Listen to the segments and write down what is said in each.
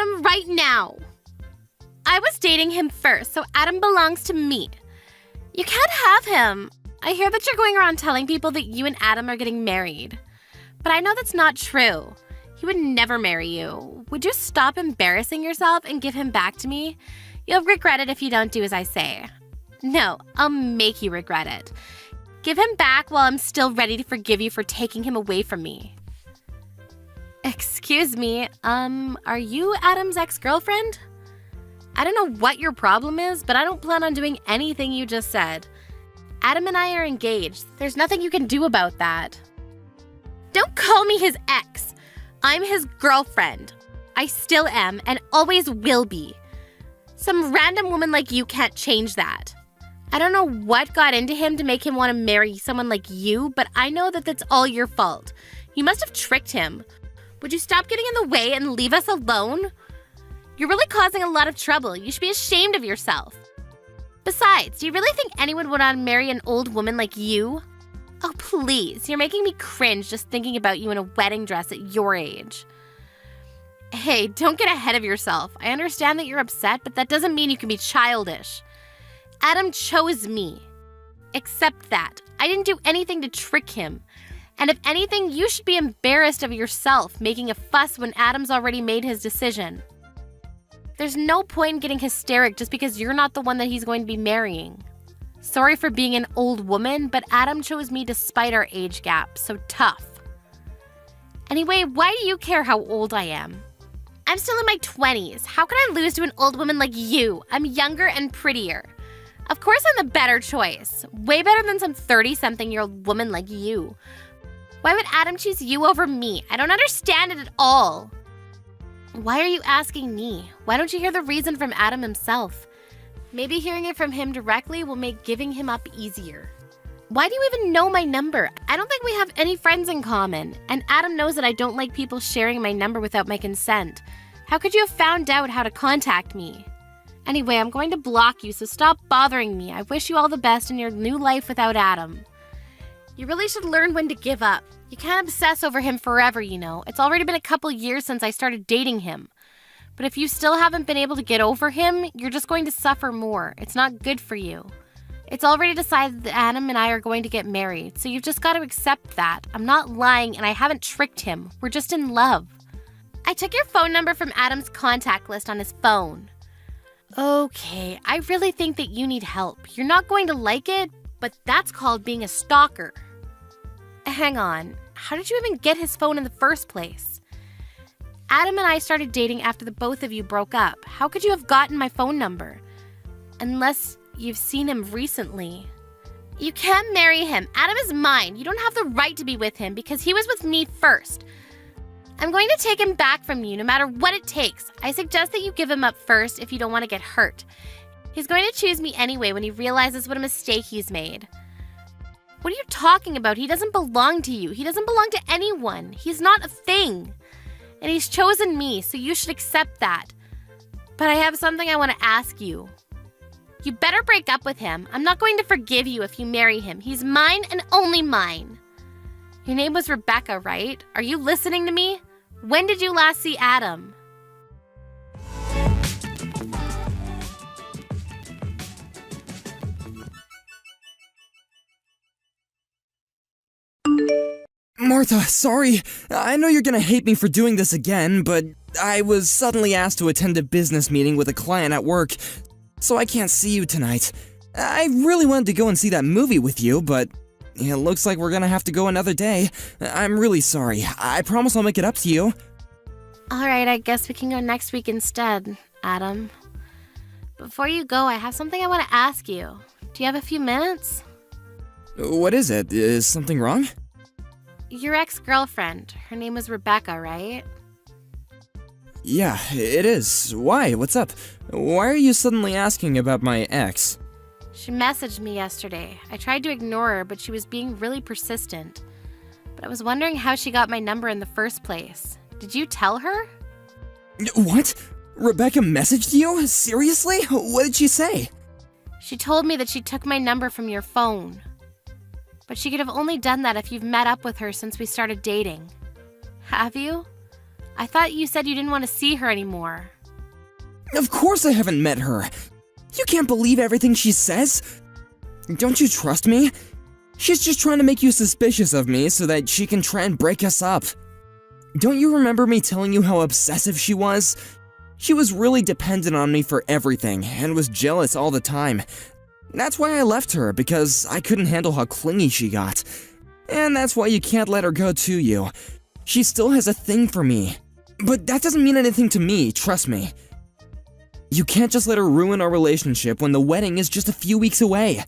Adam right now. I was dating him first, so Adam belongs to me. You can't have him. I hear that you're going around telling people that you and Adam are getting married. But I know that's not true. He would never marry you. Would you stop embarrassing yourself and give him back to me? You'll regret it if you don't do as I say. No, I'll make you regret it. Give him back while I'm still ready to forgive you for taking him away from me. Excuse me, are you Adam's ex-girlfriend? I don't know what your problem is, but I don't plan on doing anything you just said. Adam and I are engaged. There's nothing you can do about that. Don't call me his ex. I'm his girlfriend. I still am and always will be. Some random woman like you can't change that. I don't know what got into him to make him want to marry someone like you, but I know that that's all your fault. You must have tricked him. Would you stop getting in the way and leave us alone? You're really causing a lot of trouble. You should be ashamed of yourself. Besides, do you really think anyone would want to marry an old woman like you? Oh, please. You're making me cringe just thinking about you in a wedding dress at your age. Hey, don't get ahead of yourself. I understand that you're upset, but that doesn't mean you can be childish. Adam chose me. Accept that. I didn't do anything to trick him. And if anything, you should be embarrassed of yourself making a fuss when Adam's already made his decision. There's no point in getting hysteric just because you're not the one that he's going to be marrying. Sorry for being an old woman, but Adam chose me despite our age gap, so tough. Anyway, why do you care how old I am? I'm still in my 20s. How can I lose to an old woman like you? I'm younger and prettier. Of course I'm the better choice. Way better than some 30-something-year-old woman like you. Why would Adam choose you over me? I don't understand it at all. Why are you asking me? Why don't you hear the reason from Adam himself? Maybe hearing it from him directly will make giving him up easier. Why do you even know my number? I don't think we have any friends in common. And Adam knows that I don't like people sharing my number without my consent. How could you have found out how to contact me? Anyway, I'm going to block you, so stop bothering me. I wish you all the best in your new life without Adam. You really should learn when to give up. You can't obsess over him forever, you know. It's already been a couple years since I started dating him. But if you still haven't been able to get over him, you're just going to suffer more. It's not good for you. It's already decided that Adam and I are going to get married, so you've just got to accept that. I'm not lying and I haven't tricked him. We're just in love. I took your phone number from Adam's contact list on his phone. Okay, I really think that you need help. You're not going to like it, but that's called being a stalker. Hang on, how did you even get his phone in the first place? Adam and I started dating after the both of you broke up. How could you have gotten my phone number? Unless you've seen him recently. You can't marry him. Adam is mine. You don't have the right to be with him because he was with me first. I'm going to take him back from you no matter what it takes. I suggest that you give him up first if you don't want to get hurt. He's going to choose me anyway when he realizes what a mistake he's made. What are you talking about? He doesn't belong to you. He doesn't belong to anyone. He's not a thing. And he's chosen me, so you should accept that. But I have something I want to ask you. You better break up with him. I'm not going to forgive you if you marry him. He's mine and only mine. Your name was Rebecca, right? Are you listening to me? When did you last see Adam? Martha, sorry. I know you're gonna hate me for doing this again, but I was suddenly asked to attend a business meeting with a client at work, so I can't see you tonight. I really wanted to go and see that movie with you, but it looks like we're gonna have to go another day. I'm really sorry. I promise I'll make it up to you. Alright, I guess we can go next week instead, Adam. Before you go, I have something I want to ask you. Do you have a few minutes? What is it? Is something wrong? Your ex-girlfriend. Her name was Rebecca, right? Yeah, it is. Why? What's up? Why are you suddenly asking about my ex? She messaged me yesterday. I tried to ignore her, but she was being really persistent. But I was wondering how she got my number in the first place. Did you tell her? What? Rebecca messaged you? Seriously? What did she say? She told me that she took my number from your phone. But she could have only done that if you've met up with her since we started dating. Have you? I thought you said you didn't want to see her anymore. Of course I haven't met her. You can't believe everything she says. Don't you trust me? She's just trying to make you suspicious of me so that she can try and break us up. Don't you remember me telling you how obsessive she was? She was really dependent on me for everything and was jealous all the time. That's why I left her, because I couldn't handle how clingy she got. And that's why you can't let her go to you. She still has a thing for me. But that doesn't mean anything to me, trust me. You can't just let her ruin our relationship when the wedding is just a few weeks away.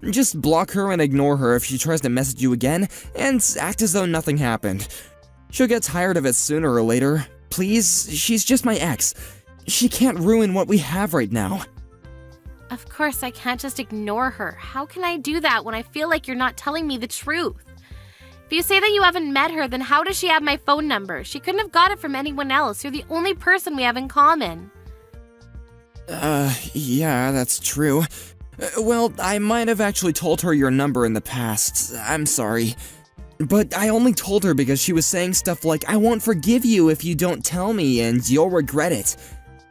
Just block her and ignore her if she tries to message you again, and act as though nothing happened. She'll get tired of it sooner or later. Please, she's just my ex. She can't ruin what we have right now. Of course, I can't just ignore her. How can I do that when I feel like you're not telling me the truth? If you say that you haven't met her, then how does she have my phone number? She couldn't have got it from anyone else. You're the only person we have in common. Yeah, that's true. Well, I might have actually told her your number in the past. I'm sorry. But I only told her because she was saying stuff like, I won't forgive you if you don't tell me and you'll regret it.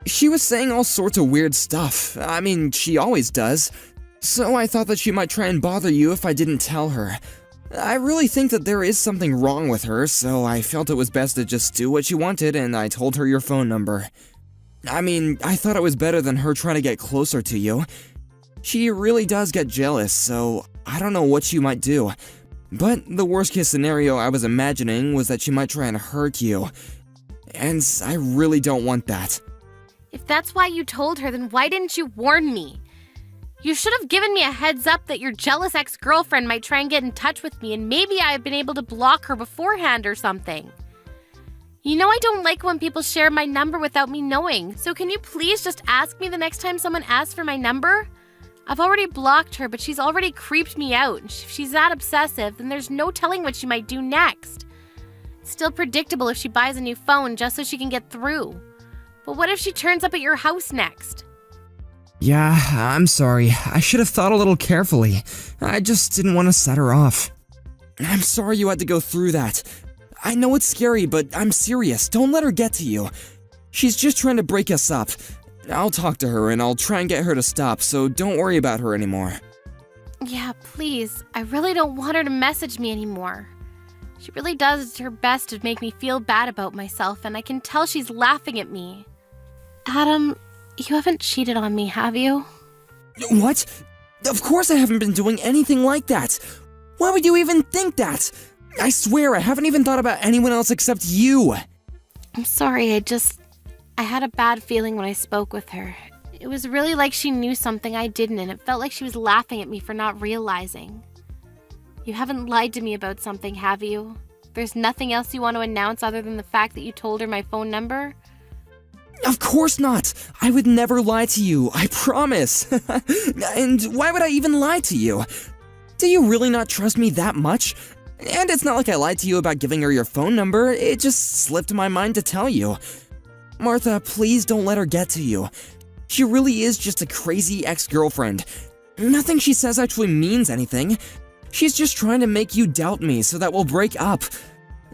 She was saying all sorts of weird stuff. I mean, she always does. So I thought that she might try and bother you if I didn't tell her. I really think that there is something wrong with her, so I felt it was best to just do what she wanted, and I told her your phone number. I mean, I thought it was better than her trying to get closer to you. She really does get jealous, so I don't know what she might do. But the worst case scenario I was imagining was that she might try and hurt you. And I really don't want that. If that's why you told her, then why didn't you warn me? You should have given me a heads up that your jealous ex-girlfriend might try and get in touch with me, and maybe I had been able to block her beforehand or something. You know I don't like when people share my number without me knowing, so can you please just ask me the next time someone asks for my number? I've already blocked her, but she's already creeped me out. If she's that obsessive, then there's no telling what she might do next. It's still predictable if she buys a new phone just so she can get through. But what if she turns up at your house next? Yeah, I'm sorry. I should have thought a little carefully. I just didn't want to set her off. I'm sorry you had to go through that. I know it's scary, but I'm serious. Don't let her get to you. She's just trying to break us up. I'll talk to her and I'll try and get her to stop, so don't worry about her anymore. Yeah, please. I really don't want her to message me anymore. She really does her best to make me feel bad about myself, and I can tell she's laughing at me. Adam, you haven't cheated on me, have you? What? Of course I haven't been doing anything like that. Why would you even think that? I swear I haven't even thought about anyone else except you. I'm sorry, I had a bad feeling when I spoke with her. It was really like she knew something I didn't, and it felt like she was laughing at me for not realizing. You haven't lied to me about something, have you? There's nothing else you want to announce other than the fact that you told her my phone number? Of course not! I would never lie to you, I promise! And why would I even lie to you? Do you really not trust me that much? And it's not like I lied to you about giving her your phone number, it just slipped my mind to tell you. Martha, please don't let her get to you. She really is just a crazy ex-girlfriend. Nothing she says actually means anything. She's just trying to make you doubt me so that we'll break up.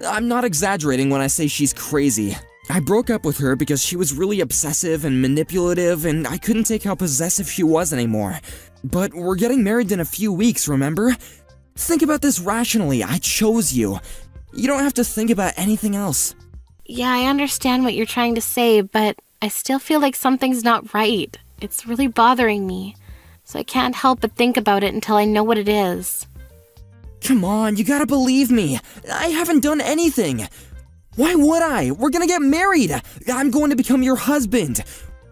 I'm not exaggerating when I say she's crazy. I broke up with her because she was really obsessive and manipulative, and I couldn't take how possessive she was anymore. But we're getting married in a few weeks, remember? Think about this rationally. I chose you. You don't have to think about anything else. Yeah, I understand what you're trying to say, but I still feel like something's not right. It's really bothering me, so I can't help but think about it until I know what it is. Come on, you gotta believe me. I haven't done anything. Why would I? We're gonna get married. I'm going to become your husband.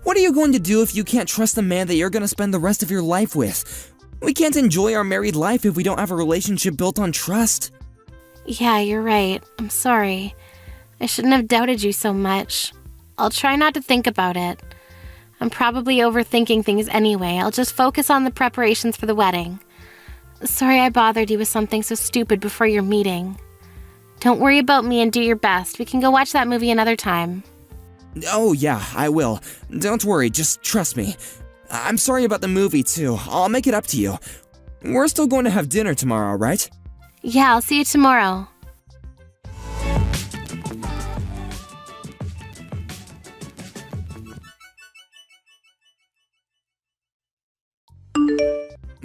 What are you going to do if you can't trust the man that you're gonna spend the rest of your life with? We can't enjoy our married life if we don't have a relationship built on trust. Yeah, you're right. I'm sorry. I shouldn't have doubted you so much. I'll try not to think about it. I'm probably overthinking things anyway. I'll just focus on the preparations for the wedding. Sorry I bothered you with something so stupid before your meeting. Don't worry about me and do your best. We can go watch that movie another time. Oh yeah, I will. Don't worry, just trust me. I'm sorry about the movie too. I'll make it up to you. We're still going to have dinner tomorrow, right? Yeah, I'll see you tomorrow.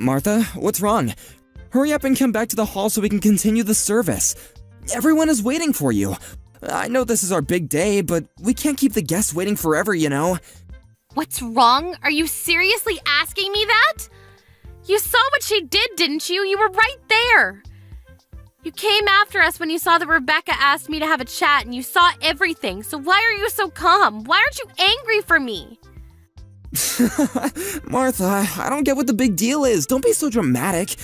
Martha, what's wrong? Hurry up and come back to the hall so we can continue the service. Everyone is waiting for you. I know this is our big day, but we can't keep the guests waiting forever, you know? What's wrong? Are you seriously asking me that? You saw what she did, didn't you? You were right there. You came after us when you saw that Rebecca asked me to have a chat and you saw everything. So why are you so calm? Why aren't you angry for me? Martha, I don't get what the big deal is. Don't be so dramatic.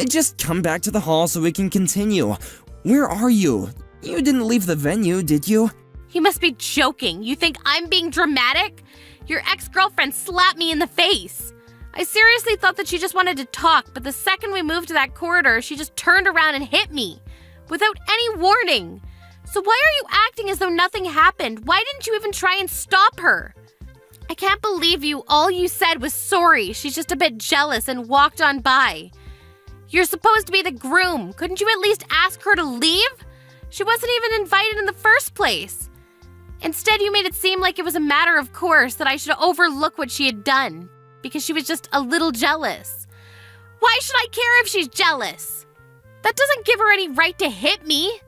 Just come back to the hall so we can continue. Where are you? You didn't leave the venue, did you? You must be joking. You think I'm being dramatic? Your ex-girlfriend slapped me in the face. I seriously thought that she just wanted to talk, but the second we moved to that corridor, she just turned around and hit me. Without any warning. So why are you acting as though nothing happened? Why didn't you even try and stop her? I can't believe you. All you said was sorry. She's just a bit jealous and walked on by. You're supposed to be the groom. Couldn't you at least ask her to leave? She wasn't even invited in the first place. Instead, you made it seem like it was a matter of course that I should overlook what she had done because she was just a little jealous. Why should I care if she's jealous? That doesn't give her any right to hit me.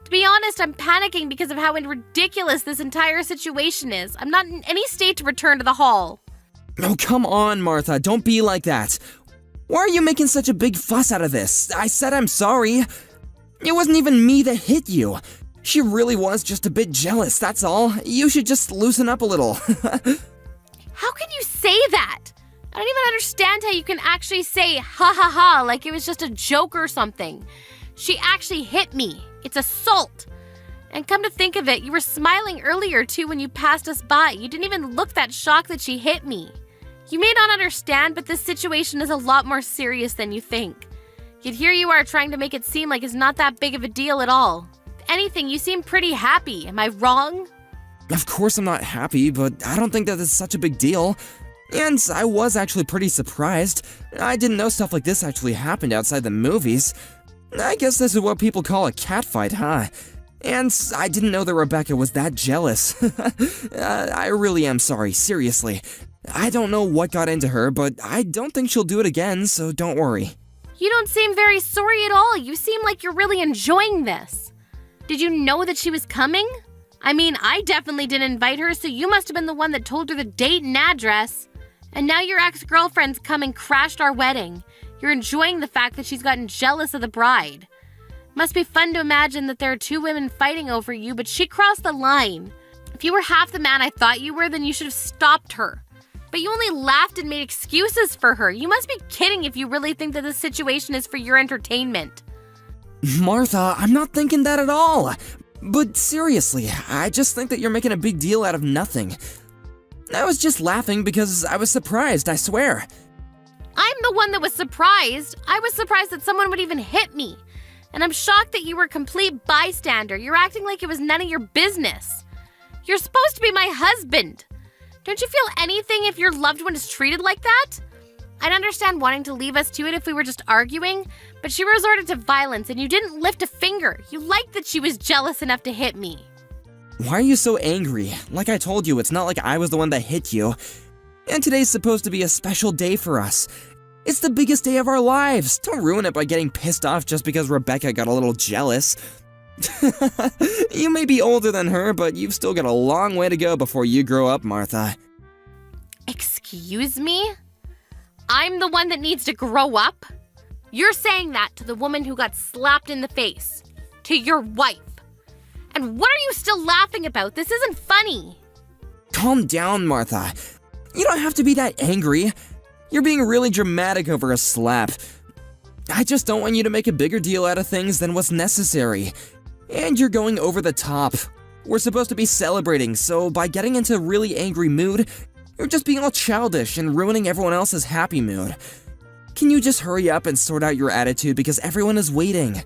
To be honest, I'm panicking because of how ridiculous this entire situation is. I'm not in any state to return to the hall. Oh, come on, Martha. Don't be like that. Why are you making such a big fuss out of this? I said I'm sorry. It wasn't even me that hit you. She really was just a bit jealous, that's all. You should just loosen up a little. How can you say that? I don't even understand how you can actually say ha ha ha like it was just a joke or something. She actually hit me. It's assault. And come to think of it, you were smiling earlier too when you passed us by. You didn't even look that shocked that she hit me. You may not understand, but this situation is a lot more serious than you think. Yet here you are trying to make it seem like it's not that big of a deal at all. If anything, you seem pretty happy. Am I wrong? Of course I'm not happy, but I don't think that it's such a big deal. And I was actually pretty surprised. I didn't know stuff like this actually happened outside the movies. I guess this is what people call a catfight, huh? And I didn't know that Rebecca was that jealous. I really am sorry, seriously. I don't know what got into her, but I don't think she'll do it again, so don't worry. You don't seem very sorry at all. You seem like you're really enjoying this. Did you know that she was coming? I mean, I definitely didn't invite her, so you must have been the one that told her the date and address. And now your ex-girlfriend's come and crashed our wedding. You're enjoying the fact that she's gotten jealous of the bride. Must be fun to imagine that there are two women fighting over you, but she crossed the line. If you were half the man I thought you were, then you should have stopped her. But you only laughed and made excuses for her. You must be kidding if you really think that this situation is for your entertainment. Martha, I'm not thinking that at all. But seriously, I just think that you're making a big deal out of nothing. I was just laughing because I was surprised, I swear. I'm the one that was surprised. I was surprised that someone would even hit me. And I'm shocked that you were a complete bystander. You're acting like it was none of your business. You're supposed to be my husband. Don't you feel anything if your loved one is treated like that? I'd understand wanting to leave us to it if we were just arguing, but she resorted to violence and you didn't lift a finger. You liked that she was jealous enough to hit me. Why are you so angry? Like I told you, it's not like I was the one that hit you. And today's supposed to be a special day for us. It's the biggest day of our lives. Don't ruin it by getting pissed off just because Rebecca got a little jealous. You may be older than her, but you've still got a long way to go before you grow up, Martha. Excuse me? I'm the one that needs to grow up? You're saying that to the woman who got slapped in the face. To your wife. And what are you still laughing about? This isn't funny. Calm down, Martha. You don't have to be that angry. You're being really dramatic over a slap. I just don't want you to make a bigger deal out of things than what's necessary. And you're going over the top. We're supposed to be celebrating, so by getting into a really angry mood, you're just being all childish and ruining everyone else's happy mood. Can you just hurry up and sort out your attitude because everyone is waiting?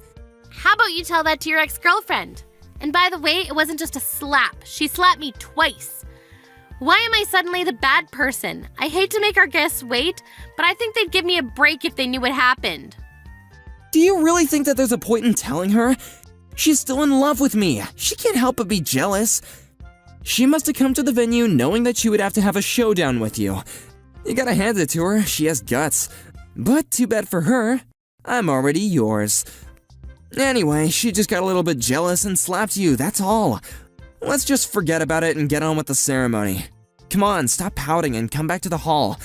How about you tell that to your ex-girlfriend? And by the way, it wasn't just a slap. She slapped me twice. Why am I suddenly the bad person? I hate to make our guests wait, but I think they'd give me a break if they knew what happened. Do you really think that there's a point in telling her? She's still in love with me. She can't help but be jealous. She must have come to the venue knowing that she would have to have a showdown with you. You gotta hand it to her, she has guts. But too bad for her. I'm already yours. Anyway, she just got a little bit jealous and slapped you, that's all. Let's just forget about it and get on with the ceremony. Come on, stop pouting and come back to the hall.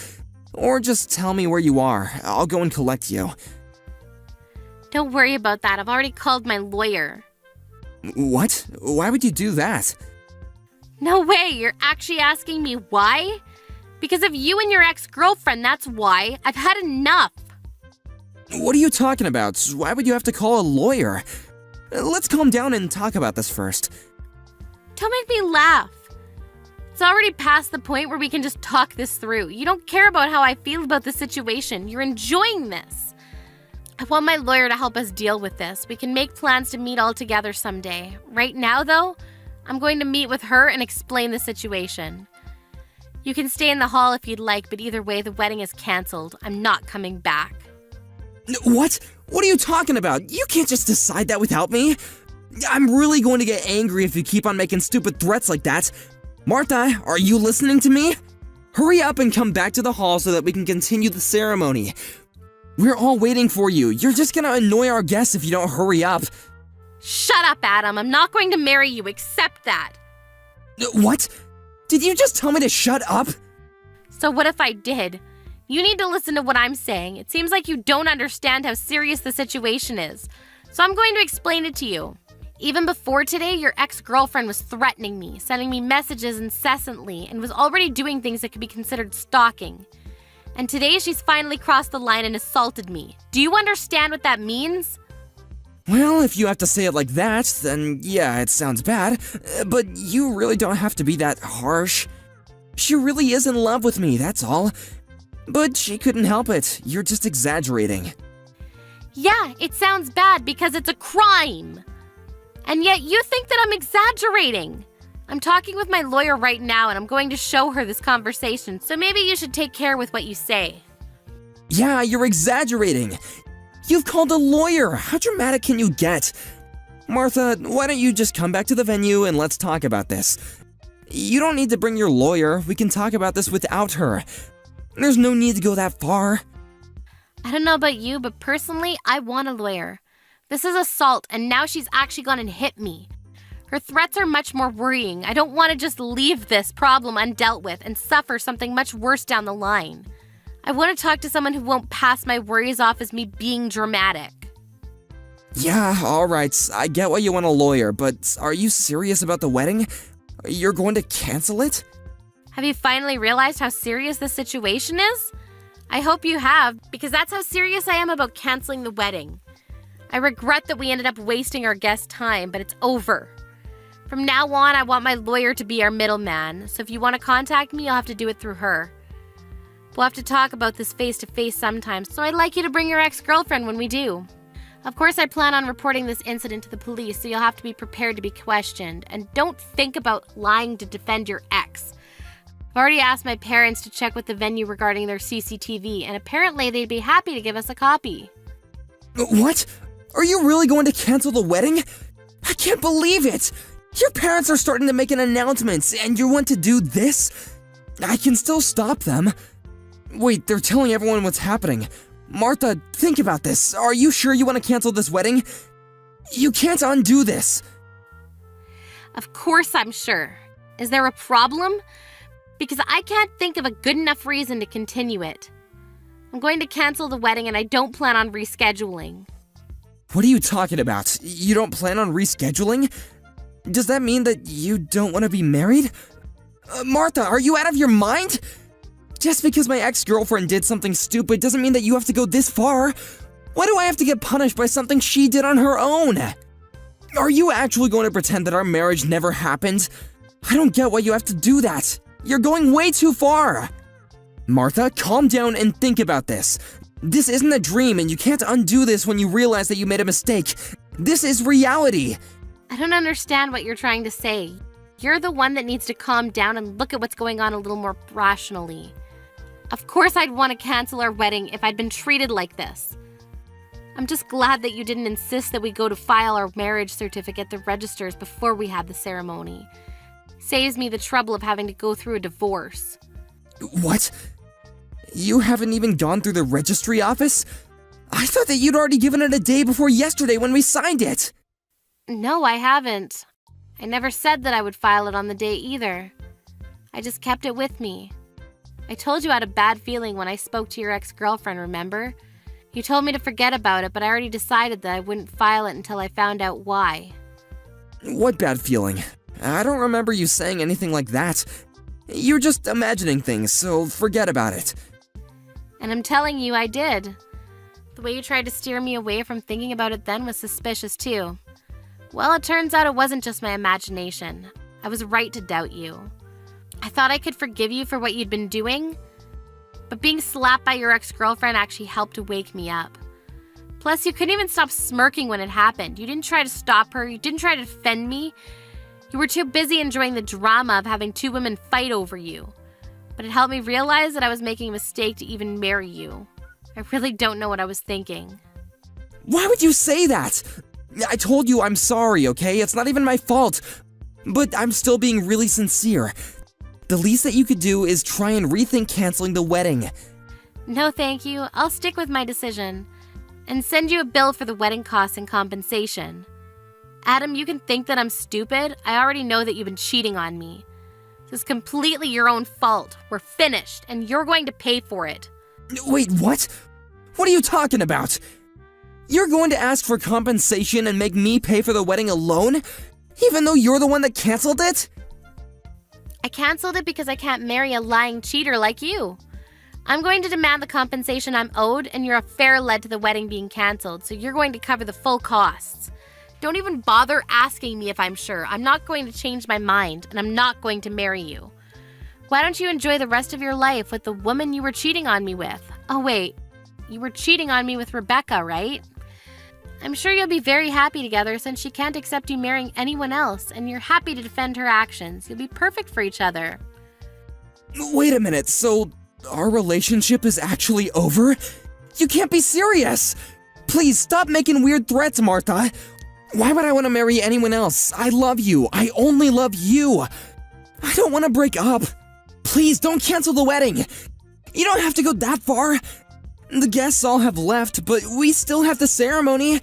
Or just tell me where you are. I'll go and collect you. Don't worry about that. I've already called my lawyer. What? Why would you do that? No way. You're actually asking me why? Because of you and your ex-girlfriend, that's why. I've had enough. What are you talking about? Why would you have to call a lawyer? Let's calm down and talk about this first. Don't make me laugh. It's already past the point where we can just talk this through. You don't care about how I feel about the situation. You're enjoying this. I want my lawyer to help us deal with this. We can make plans to meet all together someday. Right now, though, I'm going to meet with her and explain the situation. You can stay in the hall if you'd like, but either way, the wedding is canceled. I'm not coming back. What? What are you talking about? You can't just decide that without me. I'm really going to get angry if you keep on making stupid threats like that. Martha, are you listening to me? Hurry up and come back to the hall so that we can continue the ceremony. We're all waiting for you. You're just gonna annoy our guests if you don't hurry up. Shut up, Adam. I'm not going to marry you. Accept that. What? Did you just tell me to shut up? So what if I did? You need to listen to what I'm saying. It seems like you don't understand how serious the situation is. So I'm going to explain it to you. Even before today, your ex-girlfriend was threatening me, sending me messages incessantly, and was already doing things that could be considered stalking. And today, she's finally crossed the line and assaulted me. Do you understand what that means? Well, if you have to say it like that, then yeah, it sounds bad. But you really don't have to be that harsh. She really is in love with me, that's all. But she couldn't help it. You're just exaggerating. Yeah, it sounds bad because it's a crime. And yet you think that I'm exaggerating. I'm talking with my lawyer right now and I'm going to show her this conversation, so maybe you should take care with what you say. Yeah, you're exaggerating. You've called a lawyer. How dramatic can you get? Martha, why don't you just come back to the venue and let's talk about this? You don't need to bring your lawyer. We can talk about this without her. There's no need to go that far. I don't know about you, but personally, I want a lawyer. This is assault, and now she's actually gone and hit me. Her threats are much more worrying. I don't want to just leave this problem undealt with and suffer something much worse down the line. I want to talk to someone who won't pass my worries off as me being dramatic. Yeah, alright, I get why you want a lawyer, but are you serious about the wedding? You're going to cancel it? Have you finally realized how serious this situation is? I hope you have, because that's how serious I am about canceling the wedding. I regret that we ended up wasting our guests' time, but it's over. From now on, I want my lawyer to be our middleman, so if you want to contact me, you'll have to do it through her. We'll have to talk about this face-to-face sometime, so I'd like you to bring your ex-girlfriend when we do. Of course, I plan on reporting this incident to the police, so you'll have to be prepared to be questioned, and don't think about lying to defend your ex. I've already asked my parents to check with the venue regarding their CCTV, and apparently they'd be happy to give us a copy. What? Are you really going to cancel the wedding? I can't believe it! Your parents are starting to make an announcement, and you want to do this? I can still stop them. Wait, they're telling everyone what's happening. Martha, think about this. Are you sure you want to cancel this wedding? You can't undo this. Of course I'm sure. Is there a problem? Because I can't think of a good enough reason to continue it. I'm going to cancel the wedding and I don't plan on rescheduling. What are you talking about? You don't plan on rescheduling? Does that mean that you don't want to be married? Martha, are you out of your mind? Just because my ex-girlfriend did something stupid doesn't mean that you have to go this far. Why do I have to get punished by something she did on her own? Are you actually going to pretend that our marriage never happened? I don't get why you have to do that. You're going way too far. Martha, calm down and think about this. This isn't a dream and you can't undo this when you realize that you made a mistake. This is reality. I don't understand what you're trying to say. You're the one that needs to calm down and look at what's going on a little more rationally. Of course I'd want to cancel our wedding if I'd been treated like this. I'm just glad that you didn't insist that we go to file our marriage certificate at the registers before we had the ceremony. Saves me the trouble of having to go through a divorce. What? You haven't even gone through the registry office? I thought that you'd already given it a day before yesterday when we signed it. No, I haven't. I never said that I would file it on the day either. I just kept it with me. I told you I had a bad feeling when I spoke to your ex-girlfriend, remember? You told me to forget about it, but I already decided that I wouldn't file it until I found out why. What bad feeling? I don't remember you saying anything like that. You're just imagining things, so forget about it. And I'm telling you, I did. The way you tried to steer me away from thinking about it then was suspicious too. Well, it turns out it wasn't just my imagination. I was right to doubt you. I thought I could forgive you for what you'd been doing, but being slapped by your ex-girlfriend actually helped to wake me up. Plus, you couldn't even stop smirking when it happened. You didn't try to stop her. You didn't try to defend me. You were too busy enjoying the drama of having two women fight over you. But it helped me realize that I was making a mistake to even marry you. I really don't know what I was thinking. Why would you say that? I told you I'm sorry, okay? It's not even my fault. But I'm still being really sincere. The least that you could do is try and rethink canceling the wedding. No, thank you. I'll stick with my decision and send you a bill for the wedding costs and compensation. Adam, you can think that I'm stupid. I already know that you've been cheating on me. This is completely your own fault. We're finished, and you're going to pay for it. Wait, what? What are you talking about? You're going to ask for compensation and make me pay for the wedding alone? Even though you're the one that canceled it? I canceled it because I can't marry a lying cheater like you. I'm going to demand the compensation I'm owed, and your affair led to the wedding being canceled, so you're going to cover the full costs. Don't even bother asking me if I'm sure. I'm not going to change my mind, and I'm not going to marry you. Why don't you enjoy the rest of your life with the woman you were cheating on me with? Oh wait, you were cheating on me with Rebecca, right? I'm sure you'll be very happy together since she can't accept you marrying anyone else, and you're happy to defend her actions. You'll be perfect for each other. Wait a minute, so our relationship is actually over? You can't be serious! Please stop making weird threats, Martha. Why would I want to marry anyone else? I love you. I only love you. I don't want to break up. Please don't cancel the wedding. You don't have to go that far. The guests all have left, but we still have the ceremony.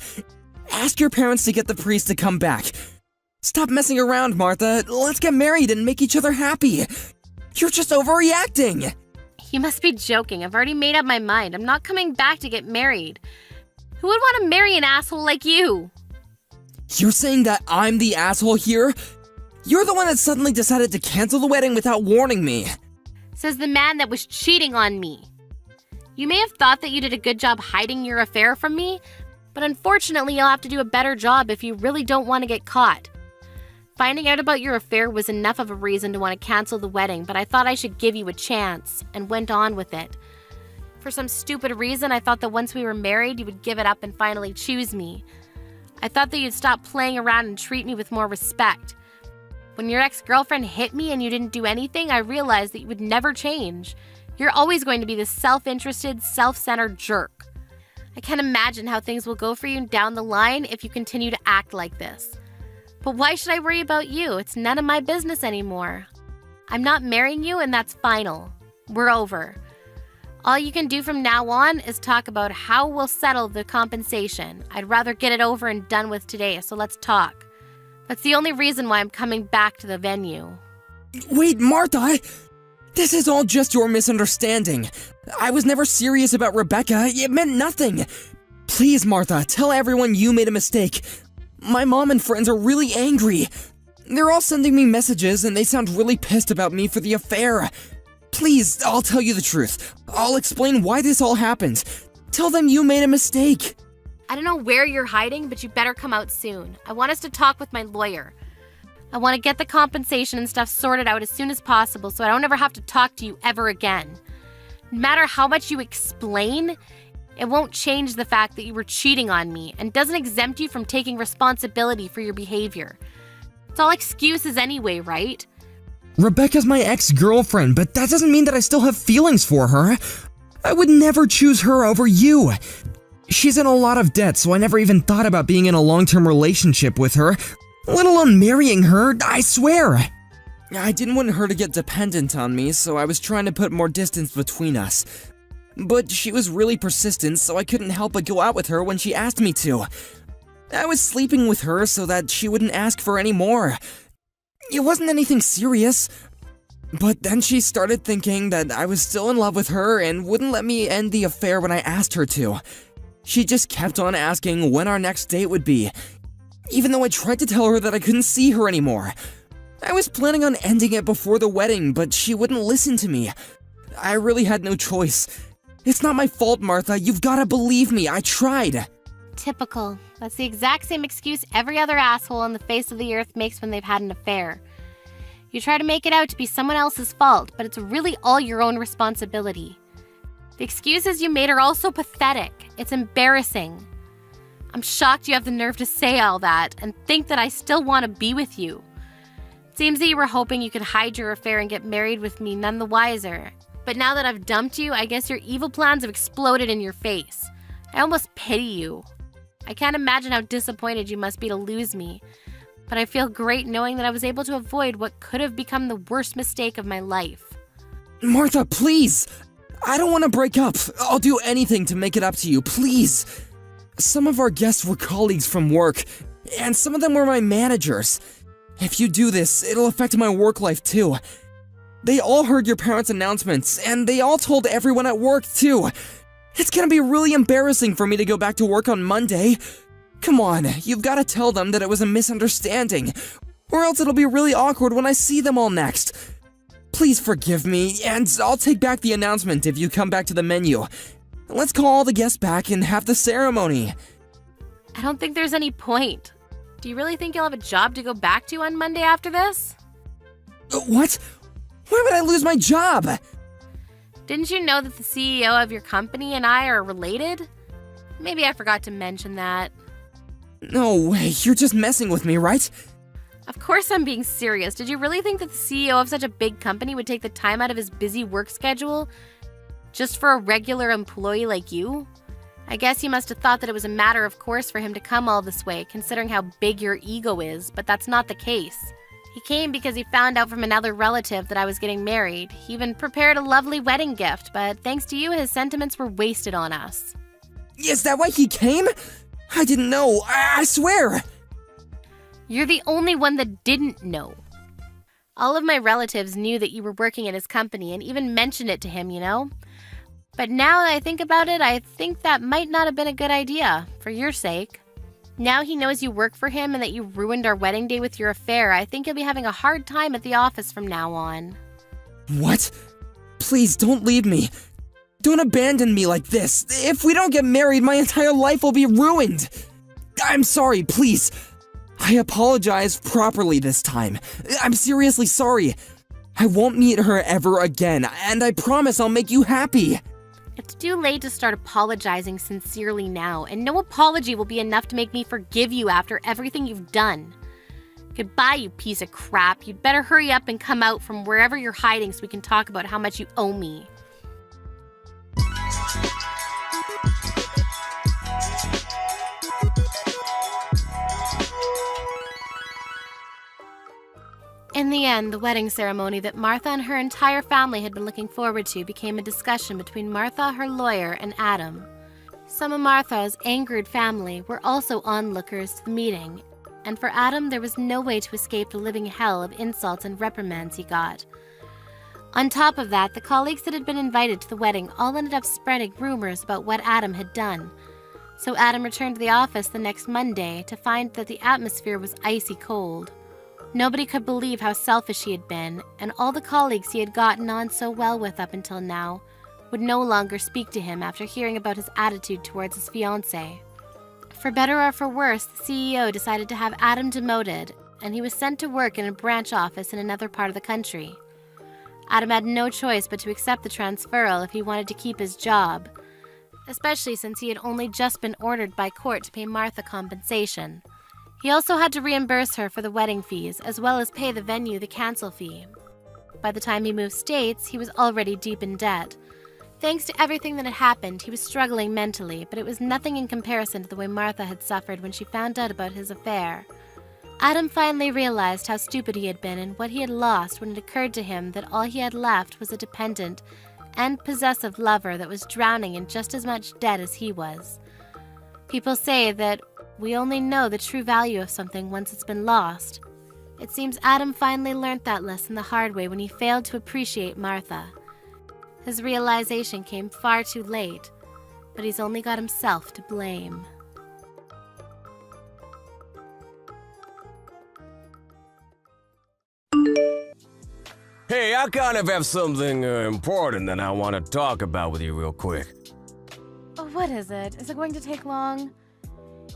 Ask your parents to get the priest to come back. Stop messing around, Martha. Let's get married and make each other happy. You're just overreacting. You must be joking. I've already made up my mind. I'm not coming back to get married. Who would want to marry an asshole like you? You're saying that I'm the asshole here? You're the one that suddenly decided to cancel the wedding without warning me. Says the man that was cheating on me. You may have thought that you did a good job hiding your affair from me, but unfortunately you'll have to do a better job if you really don't want to get caught. Finding out about your affair was enough of a reason to want to cancel the wedding, but I thought I should give you a chance, and went on with it. For some stupid reason, I thought that once we were married, you would give it up and finally choose me. I thought that you'd stop playing around and treat me with more respect. When your ex-girlfriend hit me and you didn't do anything, I realized that you would never change. You're always going to be this self-interested, self-centered jerk. I can't imagine how things will go for you down the line if you continue to act like this. But why should I worry about you? It's none of my business anymore. I'm not marrying you, and that's final. We're over. All you can do from now on is talk about how we'll settle the compensation. I'd rather get it over and done with today, so let's talk. That's the only reason why I'm coming back to the venue. Wait, Martha! This is all just your misunderstanding. I was never serious about Rebecca. It meant nothing. Please, Martha, tell everyone you made a mistake. My mom and friends are really angry. They're all sending me messages and they sound really pissed about me for the affair. Please, I'll tell you the truth. I'll explain why this all happened. Tell them you made a mistake. I don't know where you're hiding, but you better come out soon. I want us to talk with my lawyer. I want to get the compensation and stuff sorted out as soon as possible so I don't ever have to talk to you ever again. No matter how much you explain, it won't change the fact that you were cheating on me and doesn't exempt you from taking responsibility for your behavior. It's all excuses anyway, right? Rebecca's my ex-girlfriend, but that doesn't mean that I still have feelings for her. I would never choose her over you. She's in a lot of debt, so I never even thought about being in a long-term relationship with her, let alone marrying her, I swear. I didn't want her to get dependent on me, so I was trying to put more distance between us. but she was really persistent, so I couldn't help but go out with her when she asked me to. I was sleeping with her so that she wouldn't ask for any more. It wasn't anything serious. But then she started thinking that I was still in love with her and wouldn't let me end the affair when I asked her to. She just kept on asking when our next date would be, even though I tried to tell her that I couldn't see her anymore. I was planning on ending it before the wedding, but she wouldn't listen to me. I really had no choice. It's not my fault, Martha. You've gotta believe me. I tried. Typical. That's the exact same excuse every other asshole on the face of the earth makes when they've had an affair. You try to make it out to be someone else's fault, but it's really all your own responsibility. The excuses you made are also pathetic. It's embarrassing. I'm shocked you have the nerve to say all that and think that I still want to be with you. It seems that you were hoping you could hide your affair and get married with me none the wiser. But now that I've dumped you, I guess your evil plans have exploded in your face. I almost pity you. I can't imagine how disappointed you must be to lose me. But I feel great knowing that I was able to avoid what could have become the worst mistake of my life. Martha, please! I don't want to break up. I'll do anything to make it up to you, please. Some of our guests were colleagues from work, and some of them were my managers. If you do this, it'll affect my work life too. They all heard your parents' announcements, and they all told everyone at work too. It's gonna be really embarrassing for me to go back to work on Monday. Come on, you've got to tell them that it was a misunderstanding, or else it'll be really awkward when I see them all next. Please forgive me, and I'll take back the announcement if you come back to the menu. Let's call all the guests back and have the ceremony. I don't think there's any point. Do you really think you'll have a job to go back to on Monday after this? What? Why would I lose my job? Didn't you know that the CEO of your company and I are related? Maybe I forgot to mention that. No way, you're just messing with me, right? Of course I'm being serious. Did you really think that the CEO of such a big company would take the time out of his busy work schedule just for a regular employee like you? I guess you must have thought that it was a matter of course for him to come all this way, considering how big your ego is, but that's not the case. He came because he found out from another relative that I was getting married. He even prepared a lovely wedding gift, but thanks to you, his sentiments were wasted on us. Is that why he came? I didn't know, I swear! You're the only one that didn't know. All of my relatives knew that you were working at his company and even mentioned it to him, you know? But now that I think about it, I think that might not have been a good idea, for your sake. Now he knows you work for him and that you ruined our wedding day with your affair. I think he'll be having a hard time at the office from now on. What? Please don't leave me. Don't abandon me like this. If we don't get married, my entire life will be ruined. I'm sorry, please. I apologize properly this time. I'm seriously sorry. I won't meet her ever again, and I promise I'll make you happy. It's too late to start apologizing sincerely now, and no apology will be enough to make me forgive you after everything you've done. Goodbye, you piece of crap. You'd better hurry up and come out from wherever you're hiding so we can talk about how much you owe me. In the end, the wedding ceremony that Martha and her entire family had been looking forward to became a discussion between Martha, her lawyer, and Adam. Some of Martha's angered family were also onlookers to the meeting, and for Adam there was no way to escape the living hell of insults and reprimands he got. On top of that, the colleagues that had been invited to the wedding all ended up spreading rumors about what Adam had done. So Adam returned to the office the next Monday to find that the atmosphere was icy cold. Nobody could believe how selfish he had been, and all the colleagues he had gotten on so well with up until now would no longer speak to him after hearing about his attitude towards his fiancé. For better or for worse, the CEO decided to have Adam demoted, and he was sent to work in a branch office in another part of the country. Adam had no choice but to accept the transferal if he wanted to keep his job, especially since he had only just been ordered by court to pay Martha compensation. He also had to reimburse her for the wedding fees, as well as pay the venue the cancel fee. By the time he moved states, he was already deep in debt. Thanks to everything that had happened, he was struggling mentally, but it was nothing in comparison to the way Martha had suffered when she found out about his affair. Adam finally realized how stupid he had been and what he had lost when it occurred to him that all he had left was a dependent and possessive lover that was drowning in just as much debt as he was. People say that we only know the true value of something once it's been lost. It seems Adam finally learned that lesson the hard way when he failed to appreciate Martha. His realization came far too late, but he's only got himself to blame. Hey, I kind of have something important that I want to talk about with you real quick. Oh, what is it? Is it going to take long?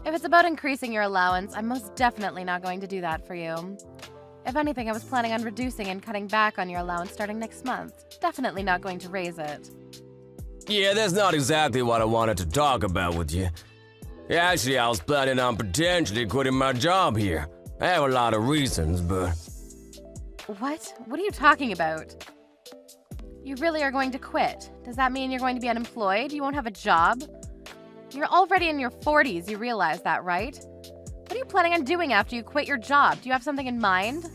If it's about increasing your allowance, I'm most definitely not going to do that for you. If anything, I was planning on reducing and cutting back on your allowance starting next month. Definitely not going to raise it. Yeah, that's not exactly what I wanted to talk about with you. Actually, I was planning on potentially quitting my job here. I have a lot of reasons, but... What? What are you talking about? You really are going to quit? Does that mean you're going to be unemployed? You won't have a job? You're already in your 40s, you realize that, right? What are you planning on doing after you quit your job? Do you have something in mind?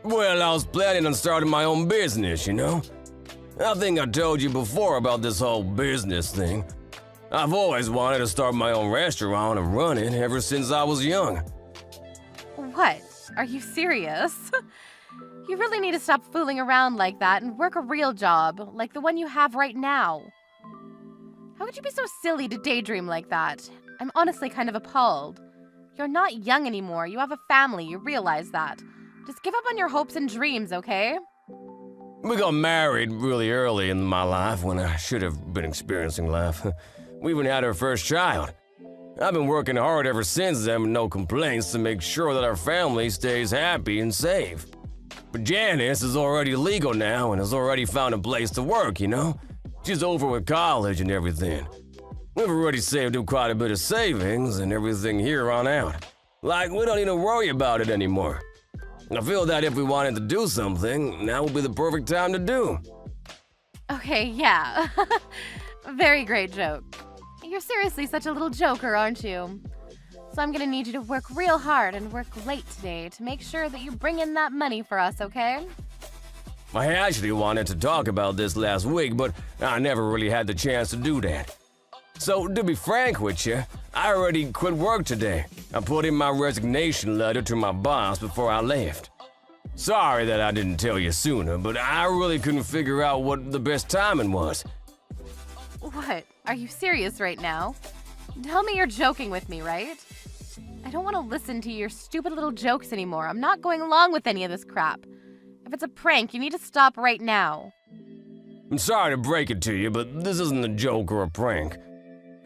Well, I was planning on starting my own business, you know? I think I told you before about this whole business thing. I've always wanted to start my own restaurant and run it ever since I was young. What? Are you serious? You really need to stop fooling around like that and work a real job, like the one you have right now. How could you be so silly to daydream like that? I'm honestly kind of appalled. You're not young anymore. You have a family. You realize that. Just give up on your hopes and dreams, okay? We got married really early in my life when I should have been experiencing life. We even had our first child. I've been working hard ever since then with no complaints to make sure that our family stays happy and safe. But Janice is already legal now and has already found a place to work, you know? She's over with college and everything. We've already saved up quite a bit of savings and everything here on out. Like, we don't need to worry about it anymore. I feel that if we wanted to do something, now would be the perfect time to do. Okay, yeah. Very great joke. You're seriously such a little joker, aren't you? So I'm gonna need you to work real hard and work late today to make sure that you bring in that money for us, okay? I actually wanted to talk about this last week, but I never really had the chance to do that. So, to be frank with you, I already quit work today. I put in my resignation letter to my boss before I left. Sorry that I didn't tell you sooner, but I really couldn't figure out what the best timing was. What? Are you serious right now? Tell me you're joking with me, right? I don't want to listen to your stupid little jokes anymore. I'm not going along with any of this crap. If it's a prank, you need to stop right now. I'm sorry to break it to you, but this isn't a joke or a prank.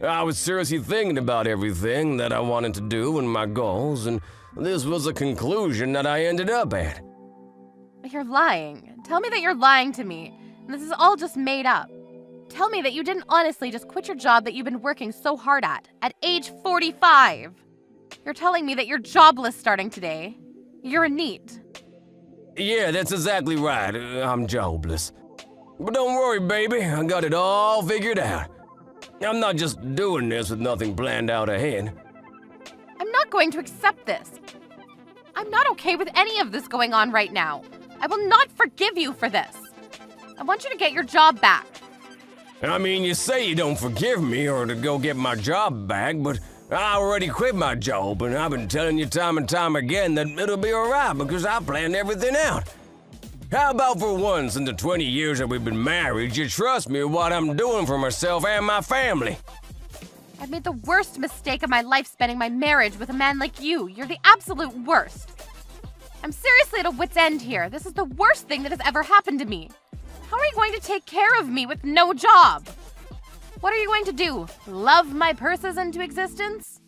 I was seriously thinking about everything that I wanted to do and my goals, and this was a conclusion that I ended up at. You're lying. Tell me that you're lying to me. And this is all just made up. Tell me that you didn't honestly just quit your job that you've been working so hard at age 45. You're telling me that you're jobless starting today. You're a NEET. Yeah, that's exactly right. I'm jobless. But don't worry, baby. I got it all figured out. I'm not just doing this with nothing planned out ahead. I'm not going to accept this. I'm not okay with any of this going on right now. I will not forgive you for this. I want you to get your job back. I mean, you say you don't forgive me or to go get my job back, but I already quit my job, and I've been telling you time and time again that it'll be alright because I planned everything out. How about for once in the 20 years that we've been married, you trust me with what I'm doing for myself and my family? I've made the worst mistake of my life spending my marriage with a man like you. You're the absolute worst. I'm seriously at a wit's end here. This is the worst thing that has ever happened to me. How are you going to take care of me with no job? What are you going to do? Love my purses into existence?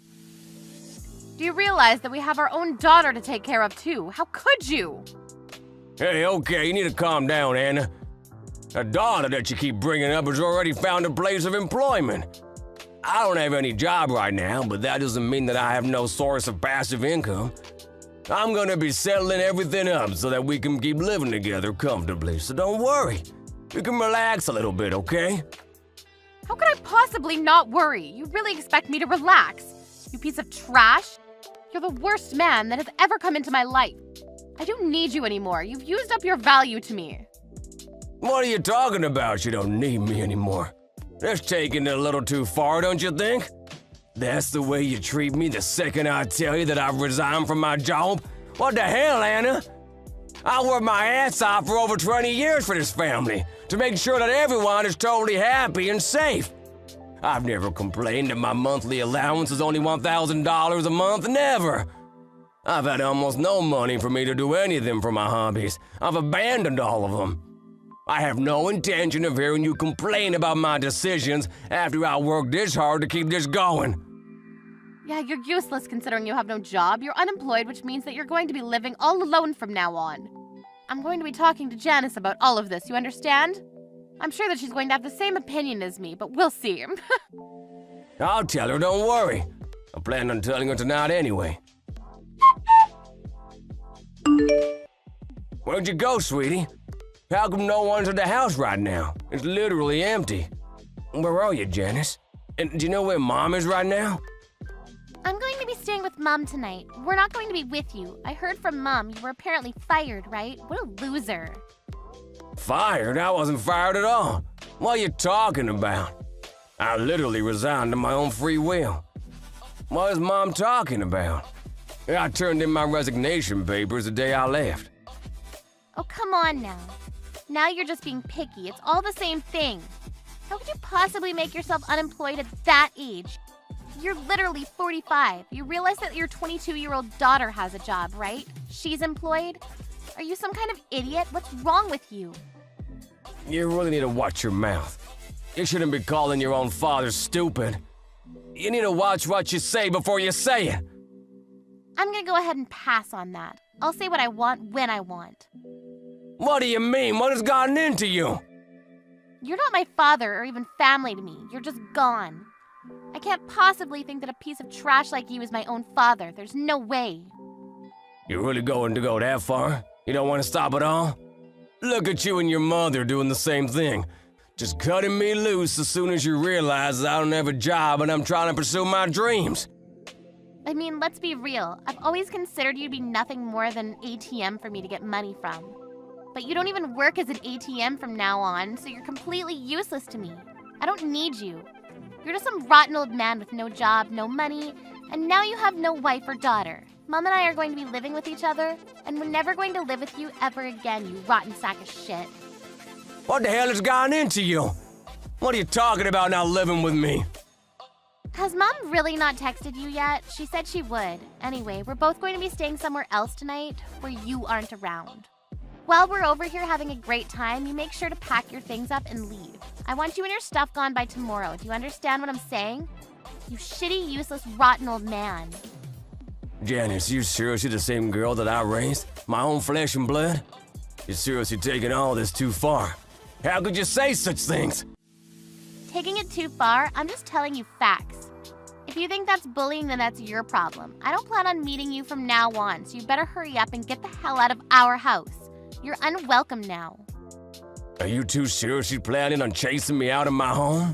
Do you realize that we have our own daughter to take care of too? How could you? Hey, okay, you need to calm down, Anna. A daughter that you keep bringing up has already found a place of employment. I don't have any job right now, but that doesn't mean that I have no source of passive income. I'm gonna be settling everything up so that we can keep living together comfortably, so don't worry. We can relax a little bit, okay? How could I possibly not worry? You really expect me to relax? You piece of trash? You're the worst man that has ever come into my life. I don't need you anymore. You've used up your value to me. What are you talking about? You don't need me anymore. That's taking it a little too far, don't you think? That's the way you treat me the second I tell you that I've resigned from my job? What the hell, Anna? I worked my ass off for over 20 years for this family to make sure that everyone is totally happy and safe. I've never complained that my monthly allowance is only $1,000 a month, never. I've had almost no money for me to do anything for my hobbies. I've abandoned all of them. I have no intention of hearing you complain about my decisions after I worked this hard to keep this going. Yeah, you're useless considering you have no job. You're unemployed, which means that you're going to be living all alone from now on. I'm going to be talking to Janice about all of this, you understand? I'm sure that she's going to have the same opinion as me, but we'll see. I'll tell her, don't worry. I plan on telling her tonight anyway. Where'd you go, sweetie? How come no one's at the house right now? It's literally empty. Where are you, Janice? And do you know where Mom is right now? I'm going to be staying with Mom tonight. We're not going to be with you. I heard from Mom you were apparently fired, right? What a loser. Fired? I wasn't fired at all. What are you talking about? I literally resigned of my own free will. What is Mom talking about? I turned in my resignation papers the day I left. Oh, come on now. Now you're just being picky. It's all the same thing. How could you possibly make yourself unemployed at that age? You're literally 45. You realize that your 22-year-old daughter has a job, right? She's employed? Are you some kind of idiot? What's wrong with you? You really need to watch your mouth. You shouldn't be calling your own father stupid. You need to watch what you say before you say it. I'm gonna go ahead and pass on that. I'll say what I want when I want. What do you mean? What has gotten into you? You're not my father or even family to me. You're just gone. I can't possibly think that a piece of trash like you is my own father. There's no way. You're really going to go that far? You don't want to stop at all? Look at you and your mother doing the same thing. Just cutting me loose as soon as you realize I don't have a job and I'm trying to pursue my dreams. I mean, let's be real. I've always considered you to be nothing more than an ATM for me to get money from. But you don't even work as an ATM from now on, so you're completely useless to me. I don't need you. You're just some rotten old man with no job, no money, and now you have no wife or daughter. Mom and I are going to be living with each other, and we're never going to live with you ever again, you rotten sack of shit. What the hell has gotten into you? What are you talking about not living with me? Has Mom really not texted you yet? She said she would. Anyway, we're both going to be staying somewhere else tonight where you aren't around. While we're over here having a great time, you make sure to pack your things up and leave. I want you and your stuff gone by tomorrow. Do you understand what I'm saying? You shitty, useless, rotten old man. Janice, you seriously the same girl that I raised? My own flesh and blood? You're seriously taking all this too far. How could you say such things? Taking it too far? I'm just telling you facts. If you think that's bullying, then that's your problem. I don't plan on meeting you from now on, so you better hurry up and get the hell out of our house. You're unwelcome now. Are you two seriously planning on chasing me out of my home?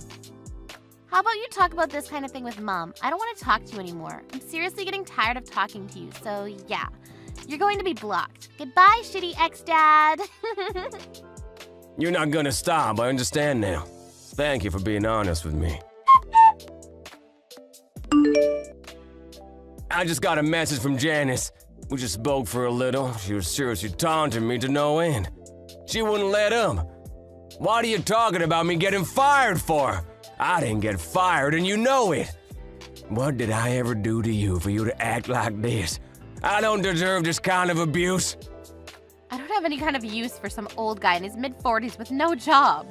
How about you talk about this kind of thing with Mom? I don't want to talk to you anymore. I'm seriously getting tired of talking to you, so yeah. You're going to be blocked. Goodbye, shitty ex-dad. You're not gonna stop, I understand now. Thank you for being honest with me. I just got a message from Janice. We just spoke for a little. She was seriously taunting me to no end. She wouldn't let up. What are you talking about me getting fired for? I didn't get fired and you know it. What did I ever do to you for you to act like this? I don't deserve this kind of abuse. I don't have any kind of use for some old guy in his mid-40s with no job.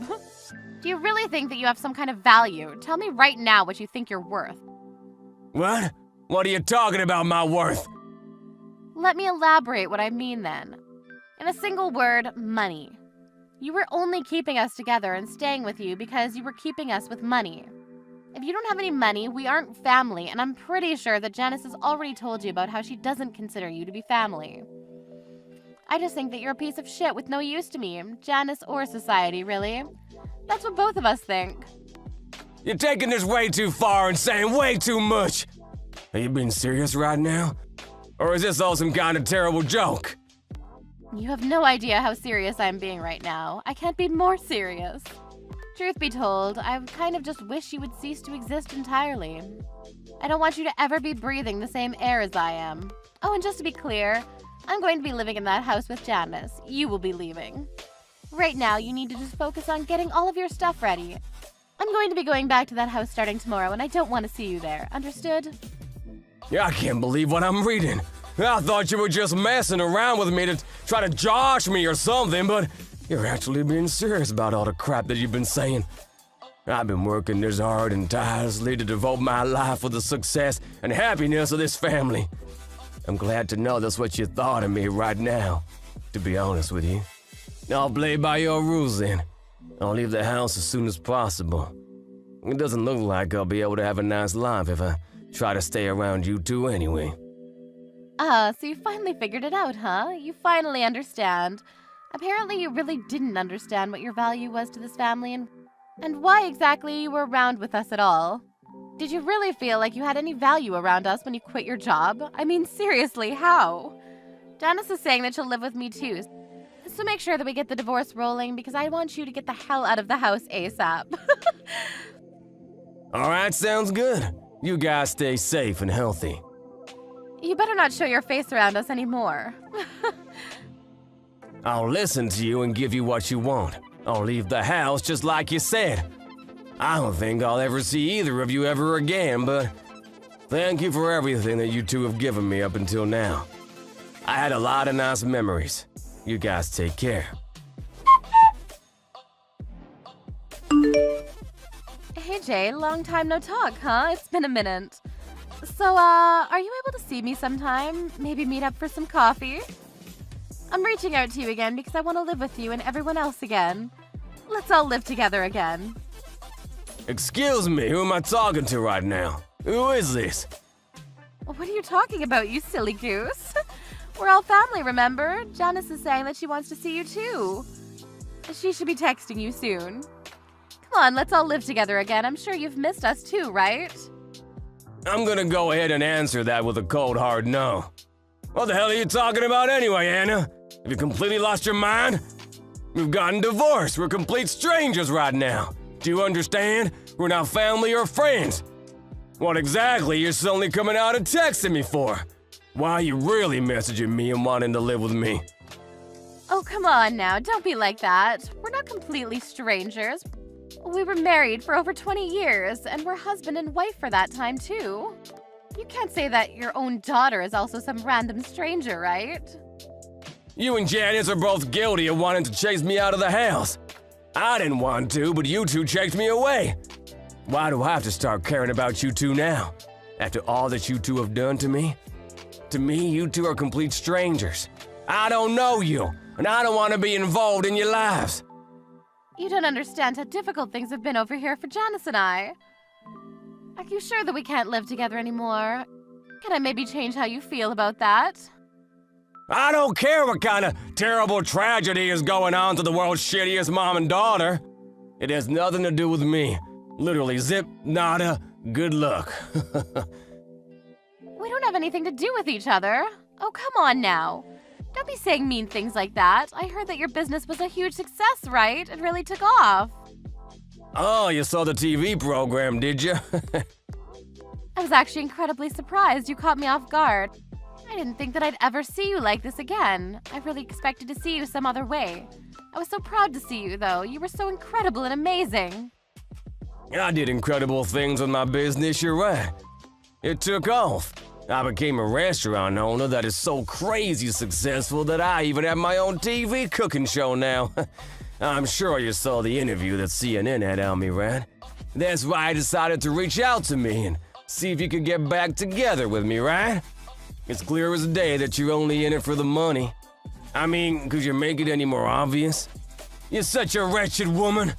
Do you really think that you have some kind of value? Tell me right now what you think you're worth. What? What are you talking about, my worth? Let me elaborate what I mean then. In a single word, money. You were only keeping us together and staying with you because you were keeping us with money. If you don't have any money, we aren't family, and I'm pretty sure that Janice has already told you about how she doesn't consider you to be family. I just think that you're a piece of shit with no use to me, Janice or society, really. That's what both of us think. You're taking this way too far and saying way too much. Are you being serious right now? Or is this all some kind of terrible joke? You have no idea how serious I'm being right now. I can't be more serious. Truth be told, I kind of just wish you would cease to exist entirely. I don't want you to ever be breathing the same air as I am. Oh, and just to be clear, I'm going to be living in that house with Janice. You will be leaving. Right now, you need to just focus on getting all of your stuff ready. I'm going to be going back to that house starting tomorrow, and I don't want to see you there. Understood? Yeah, I can't believe what I'm reading. I thought you were just messing around with me to try to josh me or something, but you're actually being serious about all the crap that you've been saying. I've been working this hard and tirelessly to devote my life for the success and happiness of this family. I'm glad to know that's what you thought of me right now, to be honest with you. I'll play by your rules then. I'll leave the house as soon as possible. It doesn't look like I'll be able to have a nice life if I try to stay around you two anyway. So you finally figured it out, huh? You finally understand. Apparently you really didn't understand what your value was to this family and why exactly you were around with us at all. Did you really feel like you had any value around us when you quit your job? I mean, seriously, how? Janice is saying that she'll live with me too, so make sure that we get the divorce rolling because I want you to get the hell out of the house ASAP. All right, sounds good. You guys stay safe and healthy. You better not show your face around us anymore. I'll listen to you and give you what you want. I'll leave the house just like you said. I don't think I'll ever see either of you ever again, but thank you for everything that you two have given me up until now. I had a lot of nice memories. You guys take care. Hey Jay, long time no talk, huh? It's been a minute. So, are you able to see me sometime? Maybe meet up for some coffee? I'm reaching out to you again because I want to live with you and everyone else again. Let's all live together again. Excuse me, who am I talking to right now? Who is this? What are you talking about, you silly goose? We're all family, remember? Janice is saying that she wants to see you too. She should be texting you soon. Come on, let's all live together again. I'm sure you've missed us too, right? I'm gonna go ahead and answer that with a cold hard no. What the hell are you talking about anyway, Anna? Have you completely lost your mind? We've gotten divorced. We're complete strangers right now. Do you understand? We're not family or friends. What exactly you're suddenly coming out and texting me for? Why are you really messaging me and wanting to live with me? Oh, come on now. Don't be like that. We're not completely strangers. We were married for over 20 years, and we're husband and wife for that time, too. You can't say that your own daughter is also some random stranger, right? You and Janice are both guilty of wanting to chase me out of the house. I didn't want to, but you two chased me away. Why do I have to start caring about you two now? After all that you two have done to me? To me, you two are complete strangers. I don't know you, and I don't want to be involved in your lives. You don't understand how difficult things have been over here for Janice and I. Are you sure that we can't live together anymore? Can I maybe change how you feel about that? I don't care what kind of terrible tragedy is going on to the world's shittiest mom and daughter. It has nothing to do with me. Literally zip, nada, good luck. We don't have anything to do with each other. Oh, come on now. Don't be saying mean things like that. I heard that your business was a huge success, right? It really took off. Oh, you saw the TV program, did you? I was actually incredibly surprised. You caught me off guard. I didn't think that I'd ever see you like this again. I really expected to see you some other way. I was so proud to see you, though. You were so incredible and amazing. I did incredible things with my business, you're right. It took off. I became a restaurant owner that is so crazy successful that I even have my own TV cooking show now. I'm sure you saw the interview that CNN had on me, right? That's why I decided to reach out to me and see if you could get back together with me, right? It's clear as day that you're only in it for the money. I mean, could you make it any more obvious? You're such a wretched woman.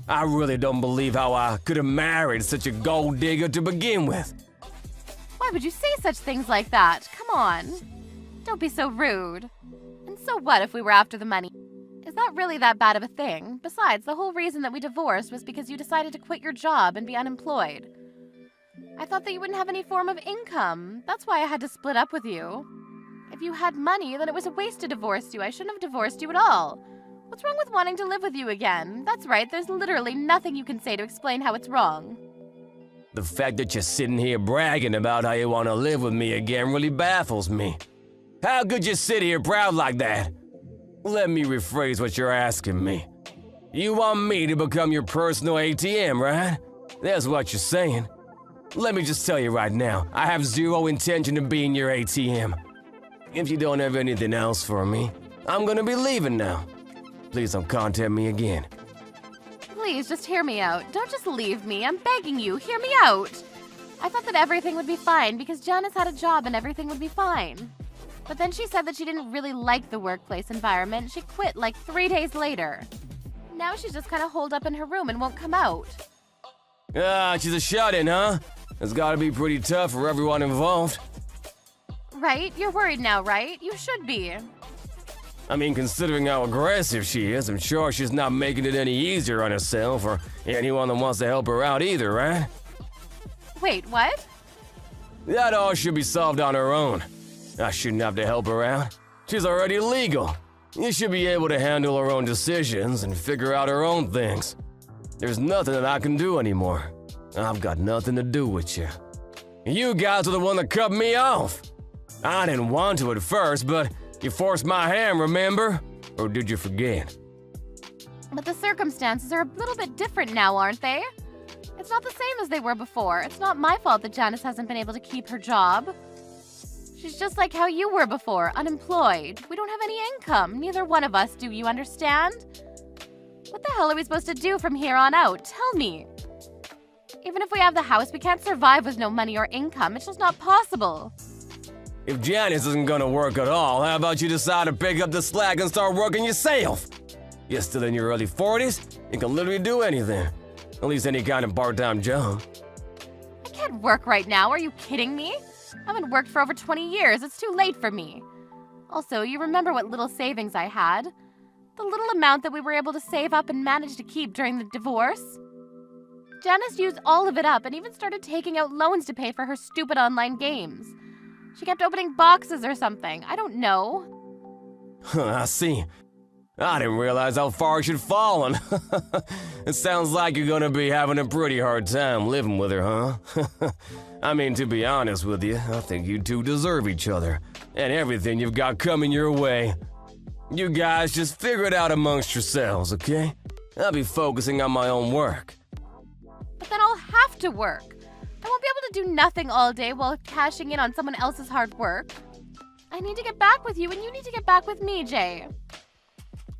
I really don't believe how I could have married such a gold digger to begin with. Why would you say such things like that? Come on. Don't be so rude. And so what if we were after the money? Is that really that bad of a thing? Besides, the whole reason that we divorced was because you decided to quit your job and be unemployed. I thought that you wouldn't have any form of income. That's why I had to split up with you. If If you had money, then it was a waste to divorce you. I shouldn't have divorced you at all. What's wrong with wanting to live with you again? That's right, there's literally nothing you can say to explain how it's wrong. The fact that you're sitting here bragging about how you want to live with me again really baffles me. How could you sit here proud like that? Let me rephrase what you're asking me. You want me to become your personal ATM, right? That's what you're saying. Let me just tell you right now, I have zero intention of being your ATM. If you don't have anything else for me, I'm gonna be leaving now. Please don't contact me again. Please, just hear me out. Don't just leave me. I'm begging you. Hear me out. I thought that everything would be fine because Janice had a job and everything would be fine. But then she said that she didn't really like the workplace environment. She quit like 3 days later. Now she's just kind of holed up in her room and won't come out. She's a shut-in, huh? It's gotta be pretty tough for everyone involved. Right? You're worried now, right? You should be. I mean, considering how aggressive she is, I'm sure she's not making it any easier on herself or anyone that wants to help her out either, right? Wait, what? That all should be solved on her own. I shouldn't have to help her out. She's already legal. You should be able to handle her own decisions and figure out her own things. There's nothing that I can do anymore. I've got nothing to do with you. You guys are the one that cut me off. I didn't want to at first, but you forced my hand, remember? Or did you forget? But the circumstances are a little bit different now, aren't they? It's not the same as they were before. It's not my fault that Janice hasn't been able to keep her job. She's just like how you were before, unemployed. We don't have any income. Neither one of us do, you understand? What the hell are we supposed to do from here on out? Tell me. Even if we have the house, we can't survive with no money or income. It's just not possible. If Janice isn't gonna work at all, how about you decide to pick up the slack and start working yourself? You're still in your early 40s, you can literally do anything. At least any kind of part-time job. I can't work right now, are you kidding me? I haven't worked for over 20 years, it's too late for me. Also, you remember what little savings I had? The little amount that we were able to save up and manage to keep during the divorce? Janice used all of it up and even started taking out loans to pay for her stupid online games. She kept opening boxes or something. I don't know. I see. I didn't realize how far she'd fallen. It sounds like you're gonna be having a pretty hard time living with her, huh? I mean, to be honest with you, I think you two deserve each other. And everything you've got coming your way. You guys just figure it out amongst yourselves, okay? I'll be focusing on my own work. But then I'll have to work. I won't be able to do nothing all day while cashing in on someone else's hard work. I need to get back with you and you need to get back with me, Jay.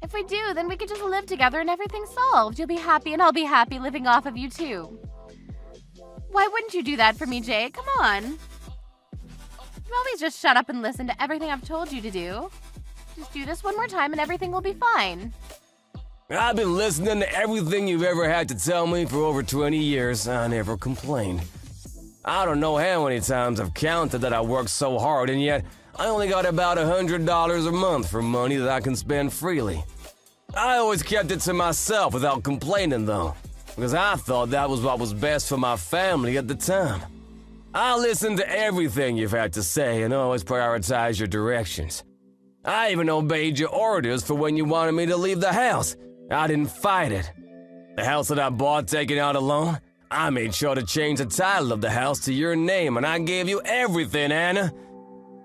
If we do, then we can just live together and everything's solved. You'll be happy and I'll be happy living off of you too. Why wouldn't you do that for me, Jay? Come on. You always just shut up and listen to everything I've told you to do. Just do this one more time and everything will be fine. I've been listening to everything you've ever had to tell me for over 20 years. I never complained. I don't know how many times I've counted that I worked so hard, and yet I only got about $100 a month for money that I can spend freely. I always kept it to myself without complaining, though, because I thought that was what was best for my family at the time. I listened to everything you've had to say and always prioritized your directions. I even obeyed your orders for when you wanted me to leave the house. I didn't fight it. The house that I bought taking out a loan, I made sure to change the title of the house to your name, and I gave you everything, Anna.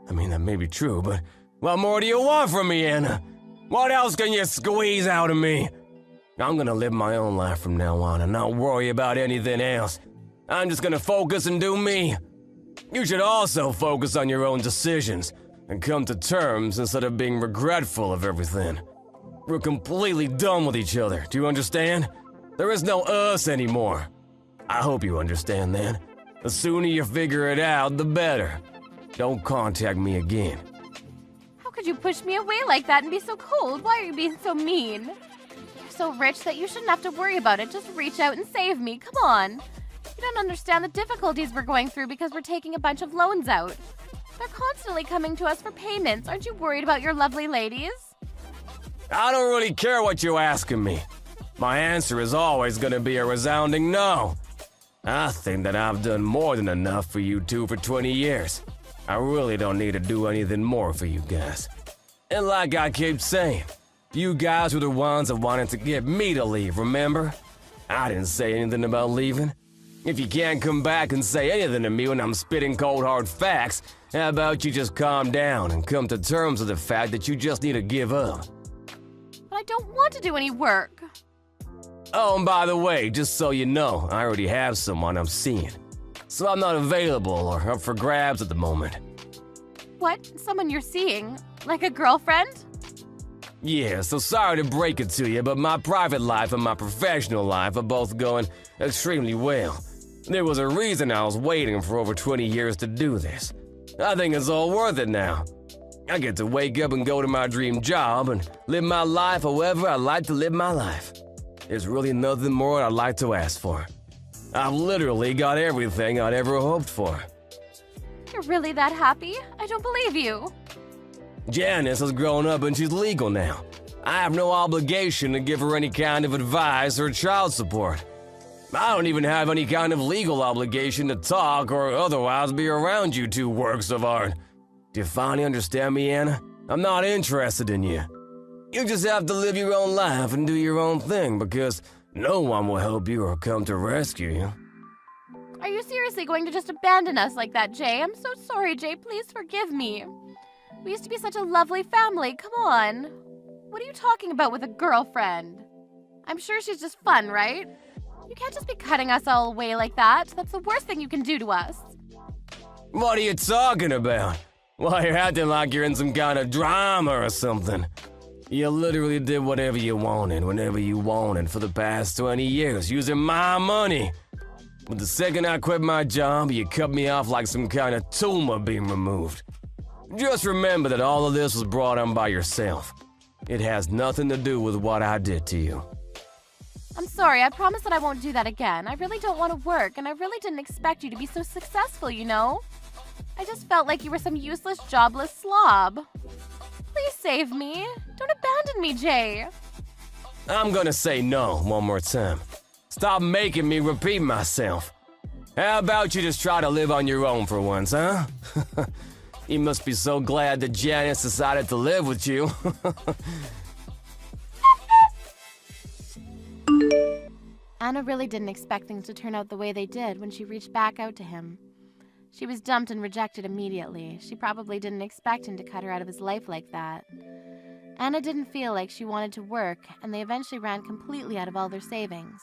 I mean, that may be true, but what more do you want from me, Anna? What else can you squeeze out of me? I'm gonna live my own life from now on and not worry about anything else. I'm just gonna focus and do me. You should also focus on your own decisions and come to terms instead of being regretful of everything. We're completely done with each other, do you understand? There is no us anymore. I hope you understand that. The sooner you figure it out, the better. Don't contact me again. How could you push me away like that and be so cold? Why are you being so mean? You're so rich that you shouldn't have to worry about it. Just reach out and save me. Come on. You don't understand the difficulties we're going through because we're taking a bunch of loans out. They're constantly coming to us for payments. Aren't you worried about your lovely ladies? I don't really care what you're asking me. My answer is always gonna be a resounding no. I think that I've done more than enough for you two for 20 years. I really don't need to do anything more for you guys. And like I keep saying, you guys were the ones that wanted to get me to leave, remember? I didn't say anything about leaving. If you can't come back and say anything to me when I'm spitting cold hard facts, how about you just calm down and come to terms with the fact that you just need to give up? But I don't want to do any work. Oh, and by the way, just so you know, I already have someone I'm seeing. So I'm not available or up for grabs at the moment. What? Someone you're seeing? Like a girlfriend? Yeah, so sorry to break it to you, but my private life and my professional life are both going extremely well. There was a reason I was waiting for over 20 years to do this. I think it's all worth it now. I get to wake up and go to my dream job and live my life however I like to live my life. There's really nothing more I'd like to ask for. I've literally got everything I'd ever hoped for. You're really that happy? I don't believe you. Janice has grown up and she's legal now. I have no obligation to give her any kind of advice or child support. I don't even have any kind of legal obligation to talk or otherwise be around you two works of art. Do you finally understand me, Anna? I'm not interested in you. You just have to live your own life and do your own thing because no one will help you or come to rescue you. Are you seriously going to just abandon us like that, Jay? I'm so sorry, Jay. Please forgive me. We used to be such a lovely family. Come on. What are you talking about with a girlfriend? I'm sure she's just fun, right? You can't just be cutting us all away like that. That's the worst thing you can do to us. What are you talking about? Why, you're acting like you're in some kind of drama or something. You literally did whatever you wanted, whenever you wanted for the past 20 years, using my money. But the second I quit my job, you cut me off like some kind of tumor being removed. Just remember that all of this was brought on by yourself. It has nothing to do with what I did to you. I'm sorry, I promise that I won't do that again. I really don't want to work, and I really didn't expect you to be so successful, you know? I just felt like you were some useless, jobless slob. Please save me. Don't abandon me, Jay. I'm gonna say no one more time. Stop making me repeat myself. How about you just try to live on your own for once, huh? You must be so glad that Janice decided to live with you. Anna really didn't expect things to turn out the way they did when she reached back out to him. She was dumped and rejected immediately. She probably didn't expect him to cut her out of his life like that. Anna didn't feel like she wanted to work, and they eventually ran completely out of all their savings.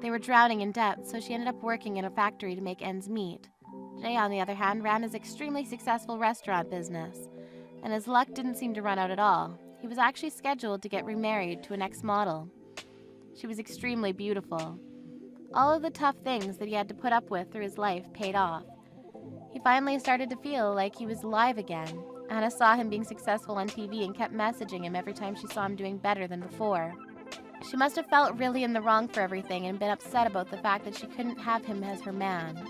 They were drowning in debt, so she ended up working in a factory to make ends meet. Jay, on the other hand, ran his extremely successful restaurant business, and his luck didn't seem to run out at all. He was actually scheduled to get remarried to an ex-model. She was extremely beautiful. All of the tough things that he had to put up with through his life paid off. He finally started to feel like he was alive again. Anna saw him being successful on TV and kept messaging him every time she saw him doing better than before. She must have felt really in the wrong for everything and been upset about the fact that she couldn't have him as her man.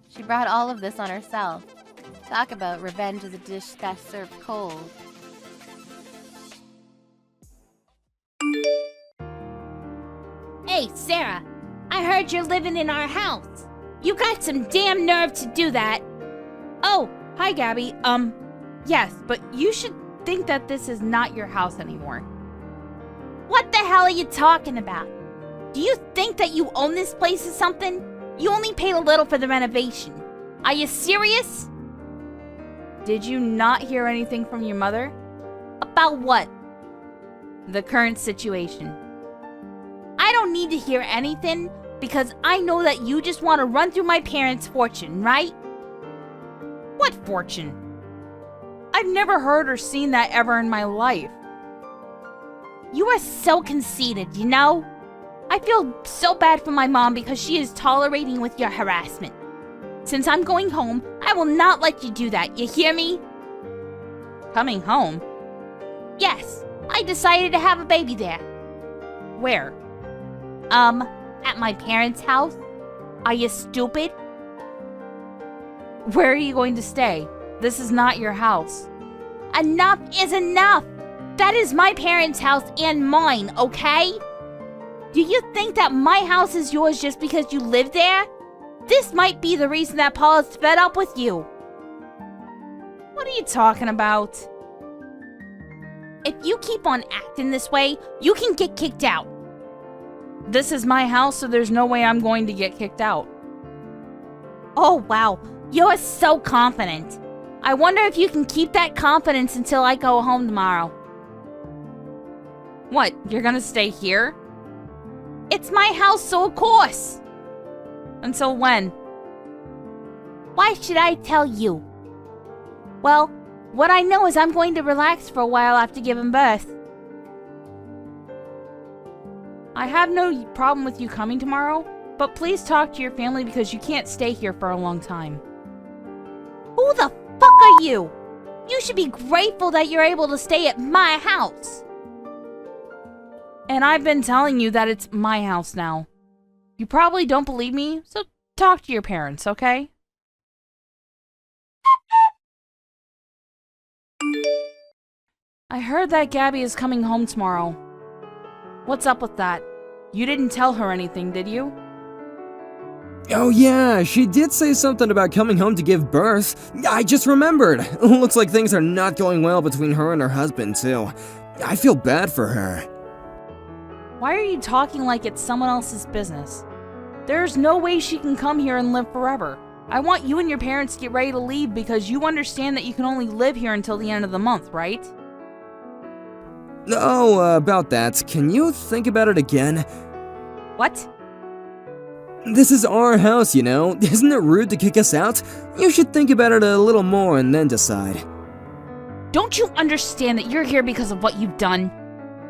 She brought all of this on herself. Talk about revenge as a dish best served cold. Hey, Sarah, I heard you're living in our house. You got some damn nerve to do that. Oh, hi, Gabby. Yes, but you should think that this is not your house anymore. What the hell are you talking about? Do you think that you own this place or something? You only paid a little for the renovation. Are you serious? Did you not hear anything from your mother? About what? The current situation. I don't need to hear anything because I know that you just want to run through my parents' fortune, right? What fortune? I've never heard or seen that ever in my life. You are so conceited, you know? I feel so bad for my mom because she is tolerating with your harassment. Since I'm going home, I will not let you do that, you hear me? Coming home? Yes, I decided to have a baby there. Where? At my parents' house. Are you stupid? Where are you going to stay? This is not your house. Enough is enough! That is my parents' house and mine, okay? Do you think that my house is yours just because you live there? This might be the reason that Paul is fed up with you. What are you talking about? If you keep on acting this way, you can get kicked out. This is my house, so there's no way I'm going to get kicked out. Oh, wow. You're so confident. I wonder if you can keep that confidence until I go home tomorrow. What, you're gonna stay here? It's my house, so of course. Until when? Why should I tell you? Well, what I know is I'm going to relax for a while after giving birth. I have no problem with you coming tomorrow, but please talk to your family because you can't stay here for a long time. Who the fuck are you? You should be grateful that you're able to stay at my house. And I've been telling you that it's my house now. You probably don't believe me, so talk to your parents, okay? I heard that Gabby is coming home tomorrow. What's up with that? You didn't tell her anything, did you? Oh yeah, she did say something about coming home to give birth. I just remembered. Looks like things are not going well between her and her husband, too. I feel bad for her. Why are you talking like it's someone else's business? There's no way she can come here and live forever. I want you and your parents to get ready to leave because you understand that you can only live here until the end of the month, right? Oh, about that, can you think about it again? What? This is our house, you know. Isn't it rude to kick us out? You should think about it a little more and then decide. Don't you understand that you're here because of what you've done?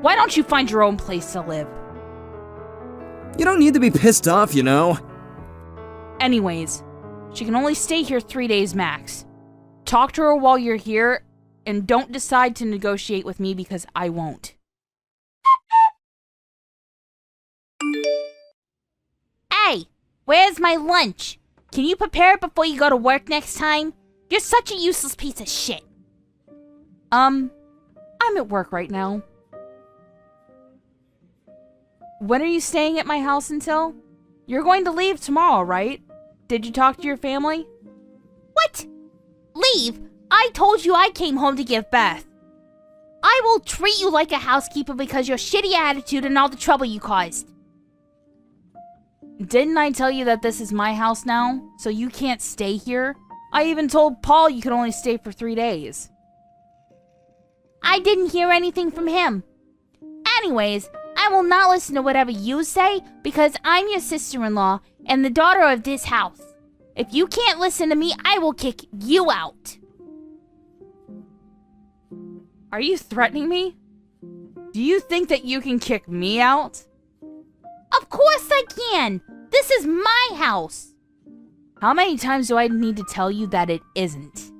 Why don't you find your own place to live? You don't need to be pissed off, you know. Anyways, she can only stay here 3 days max. Talk to her while you're here, and don't decide to negotiate with me because I won't. Hey, where's my lunch? Can you prepare it before you go to work next time? You're such a useless piece of shit. I'm at work right now. When are you staying at my house until? You're going to leave tomorrow, right? Did you talk to your family? What? Leave? I told you I came home to give birth. I will treat you like a housekeeper because your shitty attitude and all the trouble you caused. Didn't I tell you that this is my house now, so you can't stay here? I even told Paul you could only stay for 3 days. I didn't hear anything from him. Anyways, I will not listen to whatever you say because I'm your sister-in-law and the daughter of this house. If you can't listen to me, I will kick you out. Are you threatening me? Do you think that you can kick me out? Of course I can! This is my house! How many times do I need to tell you that it isn't?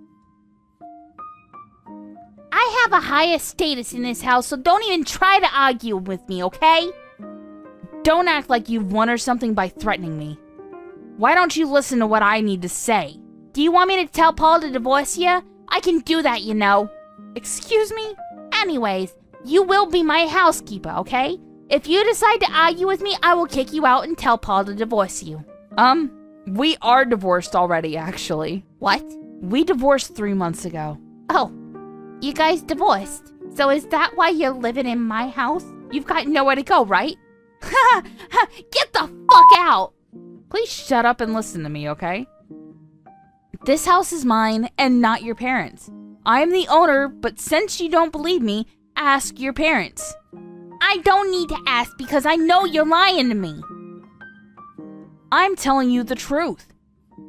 I have a higher status in this house, so don't even try to argue with me, okay? Don't act like you've won or something by threatening me. Why don't you listen to what I need to say? Do you want me to tell Paul to divorce you? I can do that, you know. Excuse me? Anyways, you will be my housekeeper, okay? If you decide to argue with me, I will kick you out and tell Paul to divorce you. We are divorced already, actually. What? We divorced 3 months ago. Oh, you guys divorced? So is that why you're living in my house? You've got nowhere to go, right? Get the fuck out! Please shut up and listen to me, okay? This house is mine and not your parents'. I am the owner, but since you don't believe me, ask your parents. I don't need to ask because I know you're lying to me. I'm telling you the truth.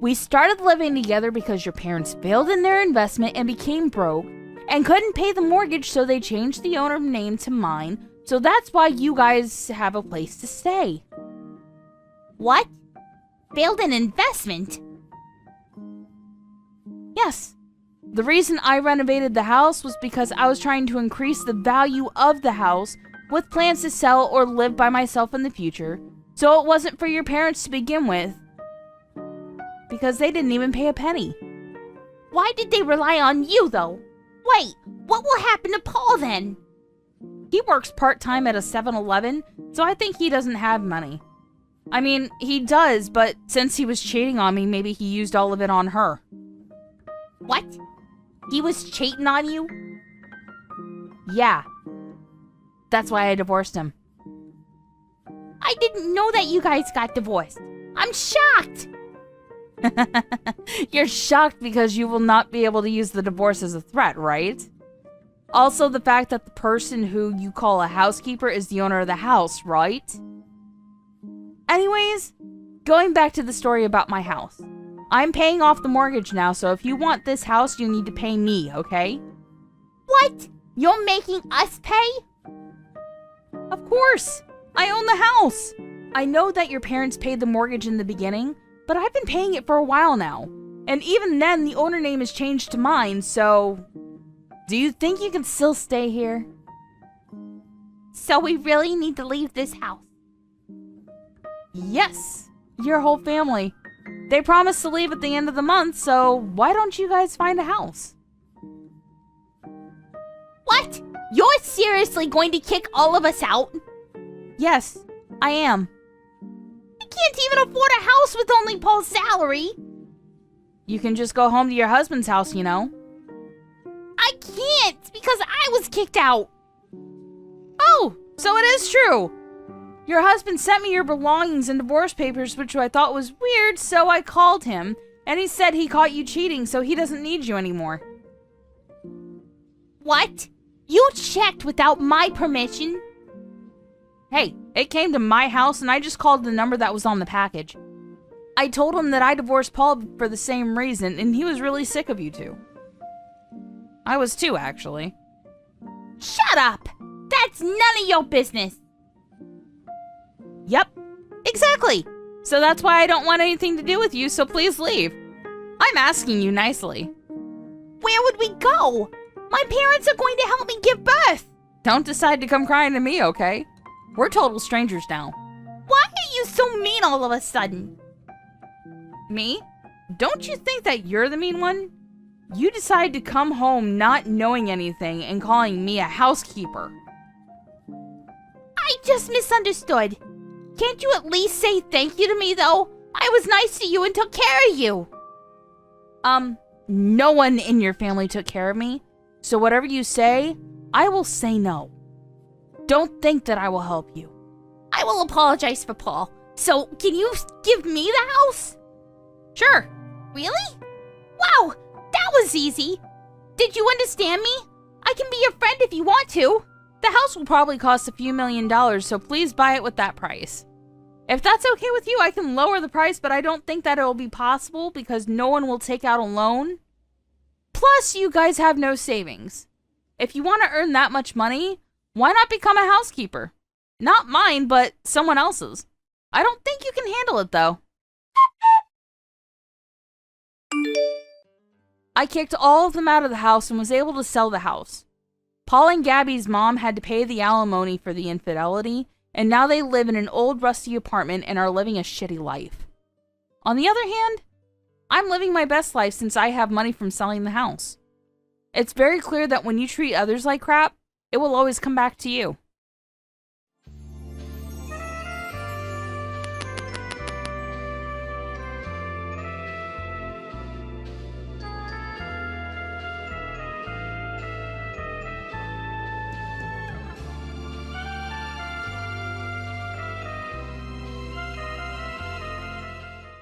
We started living together because your parents failed in their investment and became broke and couldn't pay the mortgage, so they changed the owner name to mine. So that's why you guys have a place to stay. What? Failed an investment? Yes. The reason I renovated the house was because I was trying to increase the value of the house with plans to sell or live by myself in the future, so it wasn't for your parents to begin with, because they didn't even pay a penny. Why did they rely on you, though? Wait, what will happen to Paul then? He works part-time at a 7-Eleven, so I think he doesn't have money. I mean, he does, but since he was cheating on me, maybe he used all of it on her. What? He was cheating on you? Yeah. That's why I divorced him. I didn't know that you guys got divorced. I'm shocked. You're shocked because you will not be able to use the divorce as a threat, right? Also, the fact that the person who you call a housekeeper is the owner of the house, right? Anyways, going back to the story about my house. I'm paying off the mortgage now, so if you want this house, you need to pay me, okay? What? You're making us pay? Of course! I own the house! I know that your parents paid the mortgage in the beginning, but I've been paying it for a while now. And even then, the owner name has changed to mine, so... Do you think you can still stay here? So we really need to leave this house? Yes, your whole family. They promised to leave at the end of the month, so why don't you guys find a house? What? You're seriously going to kick all of us out? Yes, I am. I can't even afford a house with only Paul's salary. You can just go home to your husband's house, you know. I can't because I was kicked out. Oh, so it is true. Your husband sent me your belongings and divorce papers, which I thought was weird, so I called him, and he said he caught you cheating, so he doesn't need you anymore. What? You checked without my permission? Hey, it came to my house, and I just called the number that was on the package. I told him that I divorced Paul for the same reason, and he was really sick of you two. I was too, actually. Shut up! That's none of your business! Yep, exactly. So that's why I don't want anything to do with you, so please leave. I'm asking you nicely. Where would we go? My parents are going to help me give birth! Don't decide to come crying to me, okay? We're total strangers now. Why are you so mean all of a sudden? Me? Don't you think that you're the mean one? You decide to come home not knowing anything and calling me a housekeeper. I just misunderstood. Can't you at least say thank you to me, though? I was nice to you and took care of you. No one in your family took care of me, so whatever you say, I will say no. Don't think that I will help you. I will apologize for Paul. So, can you give me the house? Sure. Really? Wow, that was easy. Did you understand me? I can be your friend if you want to. The house will probably cost a few $1,000,000, so please buy it with that price. If that's okay with you, I can lower the price, but I don't think that it will be possible because no one will take out a loan. Plus, you guys have no savings. If you want to earn that much money, why not become a housekeeper? Not mine, but someone else's. I don't think you can handle it, though. I kicked all of them out of the house and was able to sell the house. Paul and Gabby's mom had to pay the alimony for the infidelity, and now they live in an old rusty apartment and are living a shitty life. On the other hand, I'm living my best life since I have money from selling the house. It's very clear that when you treat others like crap, it will always come back to you.